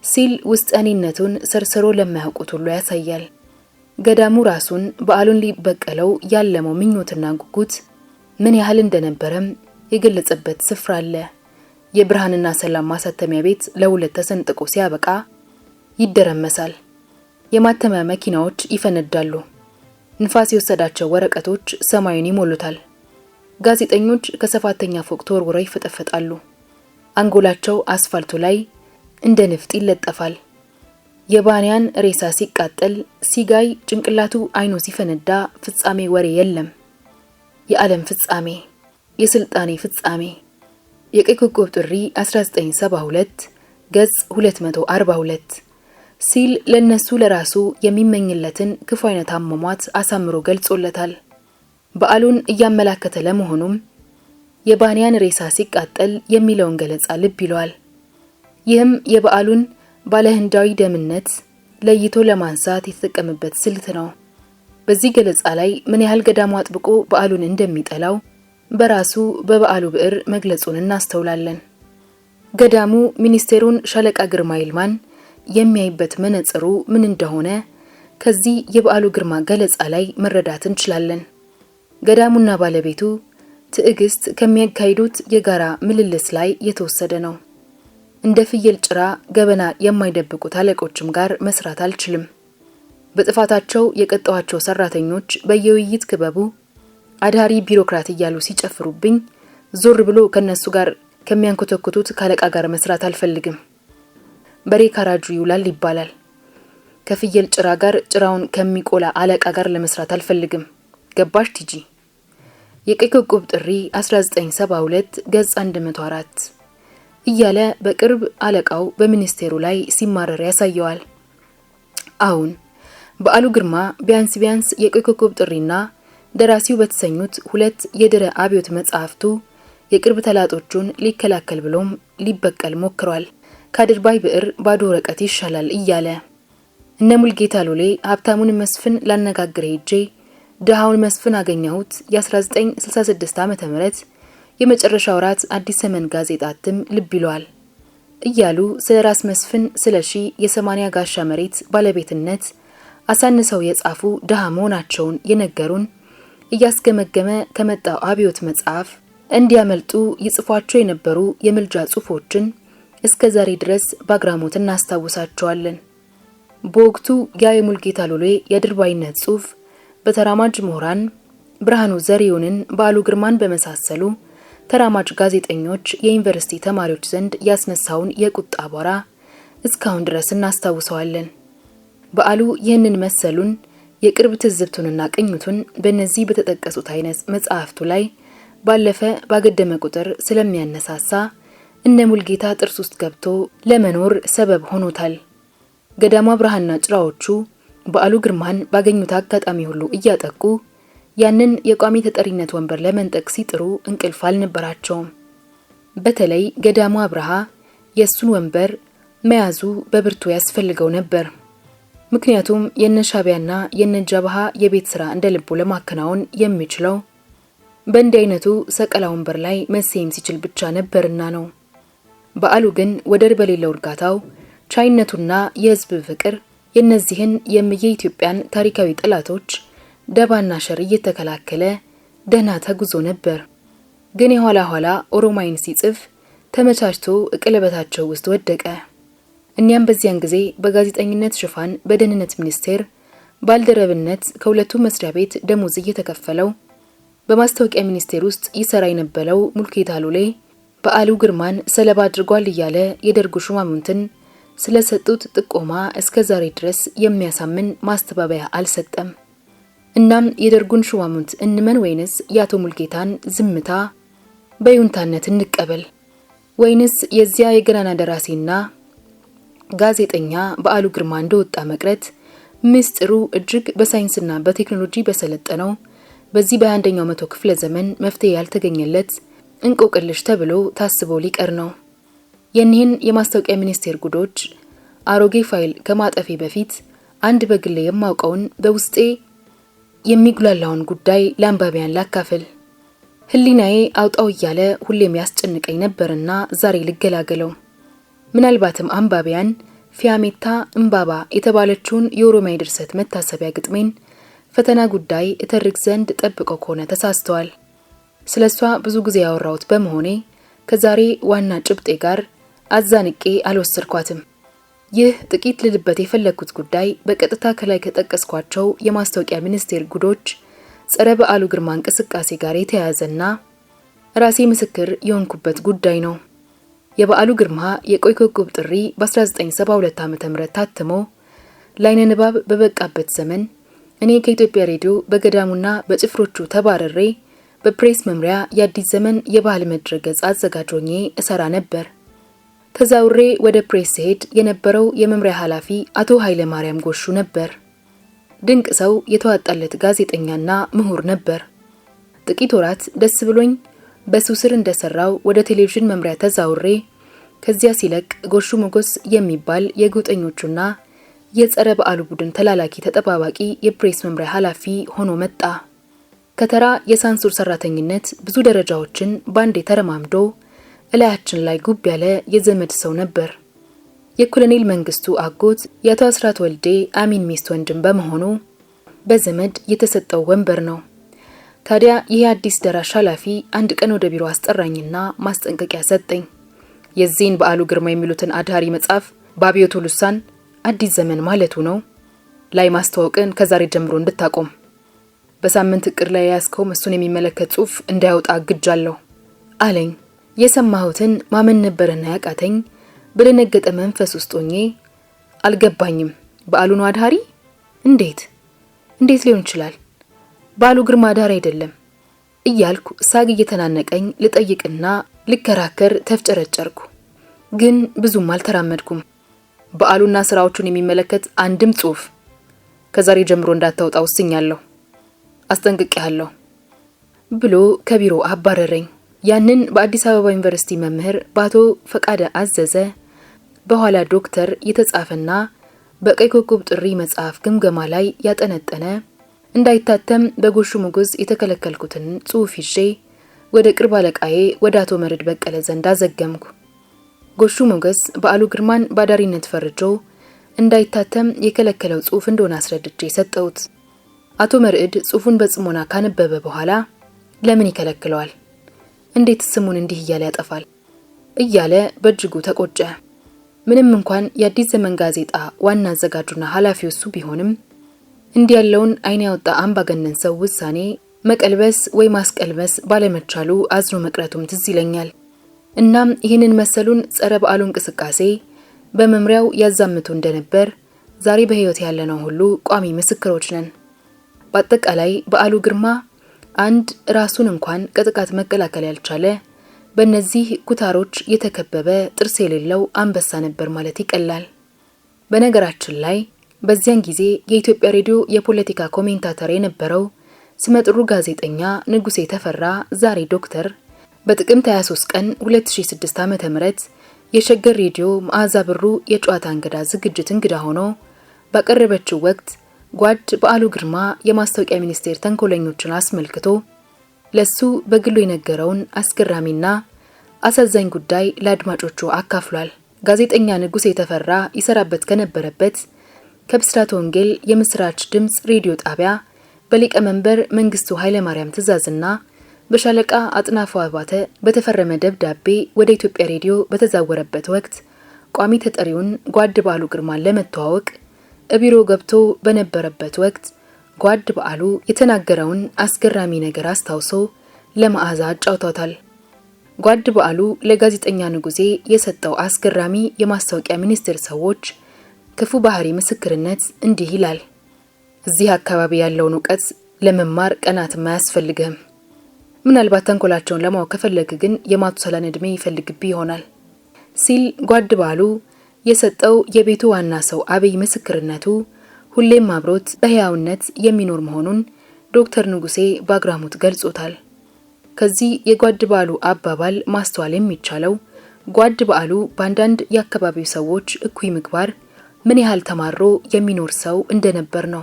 ሲል ውስጠኔነቱን ሰርስሮ ለማያውቁት ሁሉ ያሳያል። ገዳሙ ራሱን በዓሉን ሊበቀለው ያለመው ምኞትና ጉጉት ምን ያህል እንደነበረም የገለጸበት ስፍራ አለ። የብርሃንና ሰላም ማሳተሚያ ቤት ለሁለት ተሰንጥቆ ሲያበቃ ይደረመሳል። የማተሚያ መኪናዎች ይፈነዳሉ። ንፋስ የወሰዳቸው ወረቀቶች ሰማዩን ይሞሉታል። ጋዜጠኞች ከሰፋተኛ ፎቅ ተወርውረው ይፈጠፈጣሉ። አንጎላቸው አስፋልቱ ላይ እንደ ንፍጥ ይለጠፋል። የባንያን ሬሳ ሲቃጠል፣ ሲጋይ ጭንቅላቱ አይኑ ሲፈነዳ ፍጻሜ ወሬ የለም። የዓለም ፍጻሜ፣ የስልጣኔ ፍጻሜ። የቀይ ኮከብ ጥሪ 1972 ገጽ 242 ሲል ለነሱ ለራሱ የሚመኝለትን ክፉ አይነት አሟሟት አሳምሮ ገልጾለታል። በዓሉን እያመላከተ ለመሆኑም የባንያን ሬሳ ሲቃጠል የሚለውን ገለጻ ልብ ይለዋል። ይህም የበዓሉን ባለህንዳዊ ደምነት ለይቶ ለማንሳት የተጠቀመበት ስልት ነው። በዚህ ገለጻ ላይ ምን ያህል ገዳሙ አጥብቆ በዓሉን እንደሚጠላው በራሱ በበዓሉ ብዕር መግለጹን እናስተውላለን። ገዳሙ ሚኒስቴሩን ሻለቃ ግርማ ይልማን የሚያይበት መነጽሩ ምን እንደሆነ ከዚህ የበዓሉ ግርማ ገለጻ ላይ መረዳት እንችላለን። ገዳሙና ባለቤቱ ትዕግስት ከሚያካሂዱት የጋራ ምልልስ ላይ የተወሰደ ነው። እንደ ፍየል ጭራ ገበና የማይደብቁት አለቆችም ጋር መስራት አልችልም። በጥፋታቸው የቀጣዋቸው ሰራተኞች በየውይይት ክበቡ አዳሪ ቢሮክራት እያሉ ሲጨፍሩብኝ ዞር ብሎ ከነሱ ጋር ከሚያንኮተኩቱት ካለቃ ጋር መስራት አልፈልግም። በሬ ካራጁ ይውላል ይባላል። ከፍየል ጭራ ጋር ጭራውን ከሚቆላ አለቃ ጋር ለመስራት አልፈልግም። ገባሽ ቲጂ? የቀይ ኮከብ ጥሪ 1972 ገጽ 104 እያለ በቅርብ አለቃው በሚኒስቴሩ ላይ ሲማረር ያሳየዋል። አሁን በዓሉ ግርማ ቢያንስ የቀይ ኮከብ ጥሪና ደራሲው በተሰኙት ሁለት የድረ አብዮት መጻሕፍቱ የቅርብ ተላጦቹን ሊከላከል ብሎም ሊበቀል ሞክሯል። ከድርባይ ብዕር ባዶ ወረቀት ይሻላል እያለ እነ ሙልጌታ ሎሌ ሀብታሙን መስፍን ላነጋግር ሄጄ ደሃውን መስፍን አገኘሁት የ1966 ዓመተ ምህረት የመጨረሻው ራት አዲስ ዘመን ጋዜጣ እትም ልብ ይለዋል። እያሉ ስለ ራስ መስፍን ስለሺ የ80 ጋሻ መሬት ባለቤትነት አሳንሰው የጻፉ ድሃ መሆናቸውን የነገሩን እያስገመገመ ከመጣው አብዮት መጽሐፍ እንዲያመልጡ ይጽፏቸው የነበሩ የምልጃ ጽሑፎችን እስከ ዛሬ ድረስ በአግራሞት እናስታውሳቸዋለን። በወቅቱ የሙልጌታ ሎሌ የድርባይነት ጽሑፍ በተራማጅ ምሁራን ብርሃኑ ዘሪሁንን፣ በዓሉ ግርማን በመሳሰሉ ተራማጅ ጋዜጠኞች፣ የዩኒቨርሲቲ ተማሪዎች ዘንድ ያስነሳውን የቁጣ አቧራ እስካሁን ድረስ እናስታውሰዋለን። በዓሉ ይህንን መሰሉን የቅርብ ትዝብቱንና ቅኝቱን በእነዚህ በተጠቀሱት አይነት መጽሐፍቱ ላይ ባለፈ ባገደመ ቁጥር ስለሚያነሳሳ እነ ሙልጌታ ጥርስ ውስጥ ገብቶ ለመኖር ሰበብ ሆኖታል። ገዳማ ብርሃንና ጭራዎቹ በዓሉ ግርማን ባገኙት አጋጣሚ ሁሉ እያጠቁ ያንን የቋሚ ተጠሪነት ወንበር ለመንጠቅ ሲጥሩ እንቅልፍ አልነበራቸውም። በተለይ ገዳሙ አብርሃ የሱን ወንበር መያዙ በብርቱ ያስፈልገው ነበር። ምክንያቱም የነሻቢያና የነጃባሃ የቤት ስራ እንደ ልቡ ለማከናወን የሚችለው በእንዲህ አይነቱ ሰቀላ ወንበር ላይ መሰየም ሲችል ብቻ ነበርና ነው። በዓሉ ግን ወደር በሌለው እርጋታው፣ ቻይነቱና የህዝብ ፍቅር የነዚህን የምየ ኢትዮጵያን ታሪካዊ ጠላቶች ደባና ሸር እየተከላከለ ደህና ተጉዞ ነበር። ግን የኋላ ኋላ ኦሮማይን ሲጽፍ ተመቻችቶ እቅለበታቸው ውስጥ ወደቀ። እኛም በዚያን ጊዜ በጋዜጠኝነት ሽፋን በደህንነት ሚኒስቴር ባልደረብነት ከሁለቱ መስሪያ ቤት ደሞዝ እየተከፈለው በማስታወቂያ ሚኒስቴር ውስጥ ይሰራ የነበረው ሙልጌታ ሎሌ በዓሉ ግርማን ሰለባ አድርጓል እያለ የደርጉ ሹማምንትን ስለሰጡት ጥቆማ እስከ ዛሬ ድረስ የሚያሳምን ማስተባበያ አልሰጠም። እናም የደርጉን ሹማምንት እንመን ወይንስ የአቶ ሙልጌታን ዝምታ በይሁንታነት እንቀበል? ወይንስ የዚያ የገናና ደራሲና ጋዜጠኛ በዓሉ ግርማ እንደወጣ መቅረት ምስጢሩ እጅግ በሳይንስና በቴክኖሎጂ በሰለጠነው በዚህ በ21ኛው መቶ ክፍለ ዘመን መፍትሄ ያልተገኘለት እንቆቅልሽ ተብሎ ታስቦ ሊቀር ነው? የኒህን የማስታወቂያ ሚኒስቴር ጉዶች አሮጌ ፋይል ከማጠፌ በፊት አንድ በግሌ የማውቀውን በውስጤ የሚጉላላውን ጉዳይ ለአንባቢያን ላካፍል። ህሊናዬ አውጣው እያለ ሁሌም ያስጨንቀኝ ነበርና ዛሬ ልገላገለው። ምናልባትም አንባቢያን ፊያሜታ እምባባ የተባለችውን የኦሮማይ ድርሰት መታሰቢያ ግጥሜን ፈተና ጉዳይ እተርክ ዘንድ ጠብቀው ከሆነ ተሳስተዋል። ስለሷ ብዙ ጊዜ ያወራሁት በመሆኔ ከዛሬ ዋና ጭብጤ ጋር አዛንቄ አልወሰድኳትም። ይህ ጥቂት ልልበት የፈለኩት ጉዳይ በቀጥታ ከላይ ከጠቀስኳቸው የማስታወቂያ ሚኒስቴር ጉዶች ጸረ በዓሉ ግርማ እንቅስቃሴ ጋር የተያያዘና ራሴ ምስክር የሆንኩበት ጉዳይ ነው። የበዓሉ ግርማ የቆይ ኮከብ ጥሪ በ1972 ዓ.ም ታትሞ ላይነ ንባብ በበቃበት ዘመን እኔ ከኢትዮጵያ ሬዲዮ በገዳሙና በጭፍሮቹ ተባረሬ በፕሬስ መምሪያ የአዲስ ዘመን የባህል መድረገጽ አዘጋጅ ሆኜ እሰራ ነበር። ተዛውሬ ወደ ፕሬስ ሄድ የነበረው የመምሪያ ኃላፊ አቶ ኃይለ ማርያም ጎሹ ነበር። ድንቅ ሰው፣ የተዋጣለት ጋዜጠኛና ምሁር ነበር። ጥቂት ወራት ደስ ብሎኝ በሱ ስር እንደሰራው ወደ ቴሌቪዥን መምሪያ ተዛውሬ ከዚያ ሲለቅ ጎሹ ሞገስ የሚባል የጎጠኞቹና የጸረ በዓሉ ቡድን ተላላኪ ተጠባባቂ የፕሬስ መምሪያ ኃላፊ ሆኖ መጣ። ከተራ የሳንሱር ሰራተኝነት ብዙ ደረጃዎችን ባንዴ ተረማምዶ እላያችን ላይ ጉብ ያለ የዘመድ ሰው ነበር። የኮሎኔል መንግስቱ አጎት የአቶ አስራት ወልዴ አሚን ሚስት ወንድም በመሆኑ በዘመድ የተሰጠው ወንበር ነው። ታዲያ ይህ አዲስ ደራሽ ኃላፊ አንድ ቀን ወደ ቢሮ አስጠራኝና ማስጠንቀቂያ ሰጠኝ። የዚህን በዓሉ ግርማ የሚሉትን አድሃሪ መጽሐፍ በአብዮቱ ልሳን አዲስ ዘመን ማለቱ ነው ላይ ማስተዋወቅን ከዛሬ ጀምሮ እንድታቆም፣ በሳምንት እቅድ ላይ ያስከው እሱን የሚመለከት ጽሑፍ እንዳይወጣ አግጃለሁ አለኝ። የሰማሁትን ማመን ነበርና ያቃተኝ በደነገጠ መንፈስ ውስጥ ሆኜ አልገባኝም። በዓሉ ነው አድሃሪ? እንዴት ሊሆን ይችላል? በዓሉ ግርማ አድሃሪ አይደለም እያልኩ ሳግ እየተናነቀኝ ልጠይቅና ልከራከር ተፍጨረጨርኩ። ግን ብዙም አልተራመድኩም። በዓሉና ስራዎቹን የሚመለከት አንድም ጽሑፍ ከዛሬ ጀምሮ እንዳታወጣ ወስኛለሁ፣ አስጠንቅቄሃለሁ ብሎ ከቢሮ አባረረኝ። ያንን በአዲስ አበባ ዩኒቨርሲቲ መምህር በአቶ ፈቃደ አዘዘ በኋላ ዶክተር የተጻፈና በቀይ ኮከብ ጥሪ መጽሐፍ ግምገማ ላይ ያጠነጠነ እንዳይታተም በጎሹ ሞገስ የተከለከልኩትን ጽሑፍ ይዤ ወደ ቅርብ አለቃዬ ወደ አቶ መርድ በቀለ ዘንድ አዘገምኩ። ጎሹ ሞገስ በዓሉ ግርማን ባዳሪነት ፈርጆ እንዳይታተም የከለከለው ጽሑፍ እንደሆነ አስረድቼ ሰጠሁት። አቶ መርዕድ ጽሑፉን በጽሞና ካነበበ በኋላ ለምን ይከለክለዋል? እንዴት ስሙን እንዲህ እያለ ያጠፋል? እያለ በእጅጉ ተቆጨ። ምንም እንኳን የአዲስ ዘመን ጋዜጣ ዋና አዘጋጁና ኃላፊው እሱ ቢሆንም እንዲህ ያለውን አይን ያወጣ አምባገነን ሰው ውሳኔ መቀልበስ ወይ ማስቀልበስ ባለመቻሉ አዝኖ መቅረቱም ትዝ ይለኛል። እናም ይህንን መሰሉን ጸረ በዓሉ እንቅስቃሴ በመምሪያው ያዛምቱ እንደነበር ዛሬ በሕይወት ያለነው ሁሉ ቋሚ ምስክሮች ነን። በአጠቃላይ በዓሉ ግርማ አንድ ራሱን እንኳን ከጥቃት መከላከል ያልቻለ በእነዚህ ኩታሮች የተከበበ ጥርስ የሌለው አንበሳ ነበር ማለት ይቀላል። በነገራችን ላይ በዚያን ጊዜ የኢትዮጵያ ሬዲዮ የፖለቲካ ኮሜንታተር የነበረው ስመጥሩ ጋዜጠኛ ንጉሴ ተፈራ ዛሬ ዶክተር በጥቅምት 23 ቀን 2006 ዓ.ም የሸገር ሬዲዮ መዓዛ ብሩ የጨዋታ እንግዳ ዝግጅት እንግዳ ሆኖ ባቀረበችው ወቅት ጓድ በዓሉ ግርማ የማስታወቂያ ሚኒስቴር ተንኮለኞችን አስመልክቶ ለሱ በግሉ የነገረውን አስገራሚና አሳዛኝ ጉዳይ ለአድማጮቹ አካፍሏል። ጋዜጠኛ ንጉሴ ተፈራ ይሰራበት ከነበረበት ከብስራት ወንጌል የምስራች ድምጽ ሬዲዮ ጣቢያ በሊቀመንበር መንግስቱ ኃይለማርያም ትዕዛዝና በሻለቃ አጥናፉ አባተ በተፈረመ ደብዳቤ ወደ ኢትዮጵያ ሬዲዮ በተዛወረበት ወቅት ቋሚ ተጠሪውን ጓድ በዓሉ ግርማን ለመተዋወቅ ቢሮ ገብቶ በነበረበት ወቅት ጓድ በዓሉ የተናገረውን አስገራሚ ነገር አስታውሶ ለመዓዛ አጫውቷታል። ጓድ በዓሉ ለጋዜጠኛ ንጉሴ የሰጠው አስገራሚ የማስታወቂያ ሚኒስቴር ሰዎች ክፉ ባህሪ ምስክርነት እንዲህ ይላል። እዚህ አካባቢ ያለውን ዕውቀት ለመማር ቀናትም አያስፈልግህም። ምናልባት ተንኮላቸውን ለማወቅ ከፈለግ ግን የማቱሳላን ዕድሜ ይፈልግብህ ይሆናል ሲል ጓድ በዓሉ የሰጠው የቤቱ ዋና ሰው አብይ ምስክርነቱ ሁሌም አብሮት በሕያውነት የሚኖር መሆኑን ዶክተር ንጉሴ በአግራሞት ገልጾታል። ከዚህ የጓድ በዓሉ አባባል ማስተዋል የሚቻለው ጓድ በዓሉ በአንዳንድ የአካባቢው ሰዎች እኩይ ምግባር ምን ያህል ተማሮ የሚኖር ሰው እንደነበር ነው።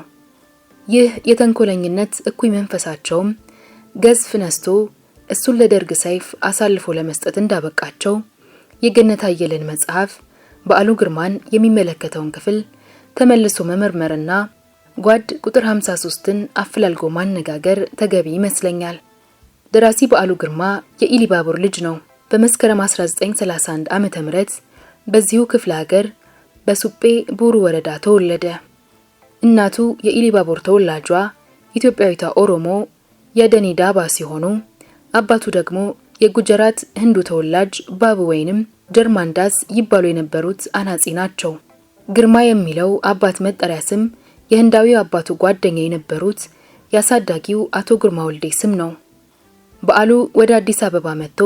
ይህ የተንኮለኝነት እኩይ መንፈሳቸውም ገዝፍ ነስቶ እሱን ለደርግ ሰይፍ አሳልፎ ለመስጠት እንዳበቃቸው የገነት አየለን መጽሐፍ በዓሉ ግርማን የሚመለከተውን ክፍል ተመልሶ መመርመርና ጓድ ቁጥር 53ን አፈላልጎ ማነጋገር ተገቢ ይመስለኛል። ደራሲ በዓሉ ግርማ የኢሊባቡር ልጅ ነው። በመስከረም 1931 ዓ.ም በዚሁ ክፍለ ሀገር በሱጴ ቡሩ ወረዳ ተወለደ። እናቱ የኢሊባቡር ተወላጇ ኢትዮጵያዊቷ ኦሮሞ የደኔ ዳባ ሲሆኑ አባቱ ደግሞ የጉጀራት ህንዱ ተወላጅ ባቡ ወይንም ጀርማንዳስ ይባሉ የነበሩት አናጺ ናቸው። ግርማ የሚለው አባት መጠሪያ ስም የህንዳዊው አባቱ ጓደኛ የነበሩት ያሳዳጊው አቶ ግርማ ወልዴ ስም ነው። በዓሉ ወደ አዲስ አበባ መጥቶ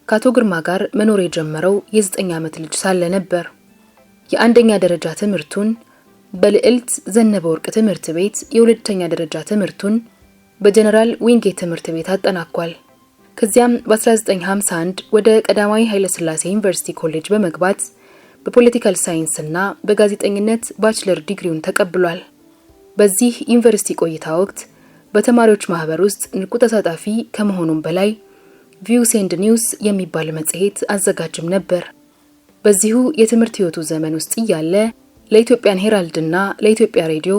ከአቶ ግርማ ጋር መኖር የጀመረው የ9 ዓመት ልጅ ሳለ ነበር። የአንደኛ ደረጃ ትምህርቱን በልዕልት ዘነበ ወርቅ ትምህርት ቤት፣ የሁለተኛ ደረጃ ትምህርቱን በጀነራል ዊንጌት ትምህርት ቤት አጠናቋል። ከዚያም በ1951 ወደ ቀዳማዊ ኃይለ ሥላሴ ዩኒቨርሲቲ ኮሌጅ በመግባት በፖለቲካል ሳይንስና በጋዜጠኝነት ባችለር ዲግሪውን ተቀብሏል። በዚህ ዩኒቨርሲቲ ቆይታ ወቅት በተማሪዎች ማህበር ውስጥ ንቁ ተሳታፊ ከመሆኑም በላይ ቪውስ ኤንድ ኒውስ የሚባል መጽሔት አዘጋጅም ነበር። በዚሁ የትምህርት ህይወቱ ዘመን ውስጥ እያለ ለኢትዮጵያን ሄራልድና ለኢትዮጵያ ሬዲዮ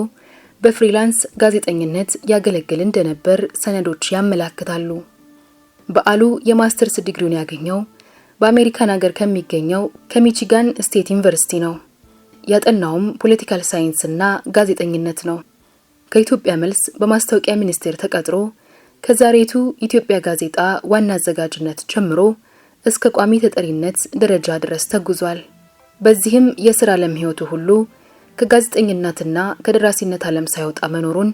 በፍሪላንስ ጋዜጠኝነት ያገለግል እንደነበር ሰነዶች ያመለክታሉ። በዓሉ የማስተርስ ዲግሪውን ያገኘው በአሜሪካን ሀገር ከሚገኘው ከሚቺጋን ስቴት ዩኒቨርሲቲ ነው። ያጠናውም ፖለቲካል ሳይንስና ጋዜጠኝነት ነው። ከኢትዮጵያ መልስ በማስታወቂያ ሚኒስቴር ተቀጥሮ ከዛሬቱ ኢትዮጵያ ጋዜጣ ዋና አዘጋጅነት ጀምሮ እስከ ቋሚ ተጠሪነት ደረጃ ድረስ ተጉዟል። በዚህም የሥራ ዓለም ህይወቱ ሁሉ ከጋዜጠኝነትና ከደራሲነት ዓለም ሳይወጣ መኖሩን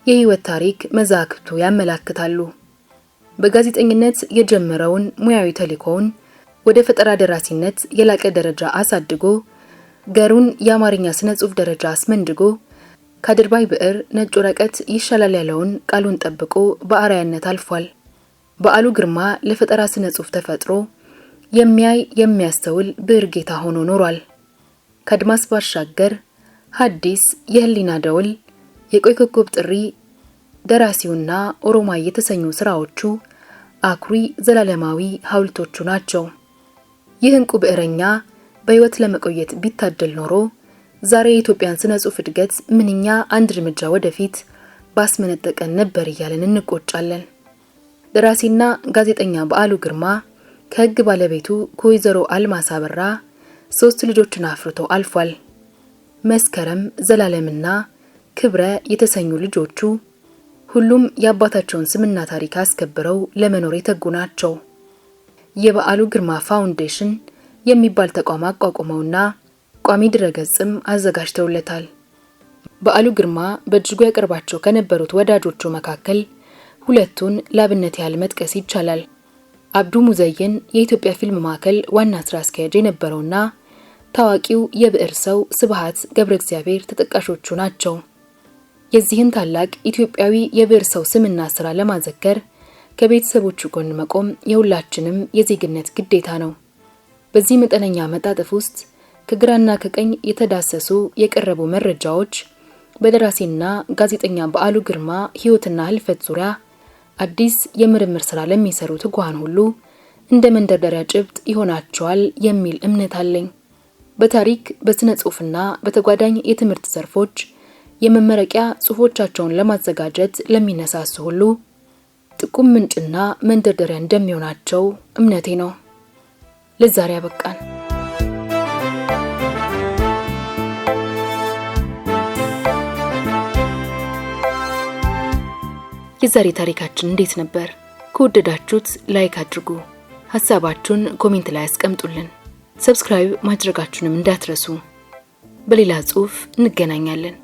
የህይወት ታሪክ መዛግብቱ ያመለክታሉ። በጋዜጠኝነት የጀመረውን ሙያዊ ተልእኮውን ወደ ፈጠራ ደራሲነት የላቀ ደረጃ አሳድጎ ገሩን የአማርኛ ስነ ጽሑፍ ደረጃ አስመንድጎ ከድርባይ ብዕር ነጭ ወረቀት ይሻላል ያለውን ቃሉን ጠብቆ በአርአያነት አልፏል። በዓሉ ግርማ ለፈጠራ ስነ ጽሑፍ ተፈጥሮ የሚያይ የሚያስተውል ብዕር ጌታ ሆኖ ኖሯል። ከአድማስ ባሻገር ሐዲስ፣ የህሊና ደውል፣ የቆይ ኮከብ ጥሪ፣ ደራሲውና ኦሮማይ የተሰኙ ስራዎቹ አኩሪ ዘላለማዊ ሐውልቶቹ ናቸው። ይህ እንቁ ብዕረኛ በህይወት ለመቆየት ቢታደል ኖሮ ዛሬ የኢትዮጵያን ስነ ጽሑፍ እድገት ምንኛ አንድ እርምጃ ወደፊት ባስመነጠቀን ነበር እያለን እንቆጫለን። ደራሲና ጋዜጠኛ በዓሉ ግርማ ከህግ ባለቤቱ ከወይዘሮ አልማዝ አበራ 3 ልጆችን አፍርቶ አልፏል። መስከረም፣ ዘላለምና ክብረ የተሰኙ ልጆቹ ሁሉም የአባታቸውን ስምና ታሪክ አስከብረው ለመኖር የተጉ ናቸው። የበዓሉ ግርማ ፋውንዴሽን የሚባል ተቋም አቋቁመውና ቋሚ ድረገጽም አዘጋጅተውለታል። በዓሉ ግርማ በእጅጉ ያቀርባቸው ከነበሩት ወዳጆቹ መካከል 2ቱን ላብነት ያህል መጥቀስ ይቻላል። አብዱ ሙዘይን የኢትዮጵያ ፊልም ማዕከል ዋና ስራ አስኪያጅ የነበረውና ታዋቂው የብዕር ሰው ስብሃት ገብረ እግዚአብሔር ተጠቃሾቹ ናቸው። የዚህን ታላቅ ኢትዮጵያዊ የብዕር ሰው ስምና ስራ ለማዘከር ከቤተሰቦቹ ጎን መቆም የሁላችንም የዜግነት ግዴታ ነው። በዚህ መጠነኛ መጣጥፍ ውስጥ ከግራና ከቀኝ የተዳሰሱ የቀረቡ መረጃዎች በደራሲና ጋዜጠኛ በዓሉ ግርማ ህይወትና ህልፈት ዙሪያ አዲስ የምርምር ስራ ለሚሰሩ ትጉሃን ሁሉ እንደ መንደርደሪያ ጭብጥ ይሆናቸዋል የሚል እምነት አለኝ። በታሪክ በስነ ጽሑፍና በተጓዳኝ የትምህርት ዘርፎች የመመረቂያ ጽሑፎቻቸውን ለማዘጋጀት ለሚነሳሱ ሁሉ ጥቁም ምንጭና መንደርደሪያ እንደሚሆናቸው እምነቴ ነው። ለዛሬ አበቃን። የዛሬ ታሪካችን እንዴት ነበር? ከወደዳችሁት ላይክ አድርጉ። ሐሳባችሁን ኮሜንት ላይ አስቀምጡልን። ሰብስክራይብ ማድረጋችሁንም እንዳትረሱ። በሌላ ጽሑፍ እንገናኛለን።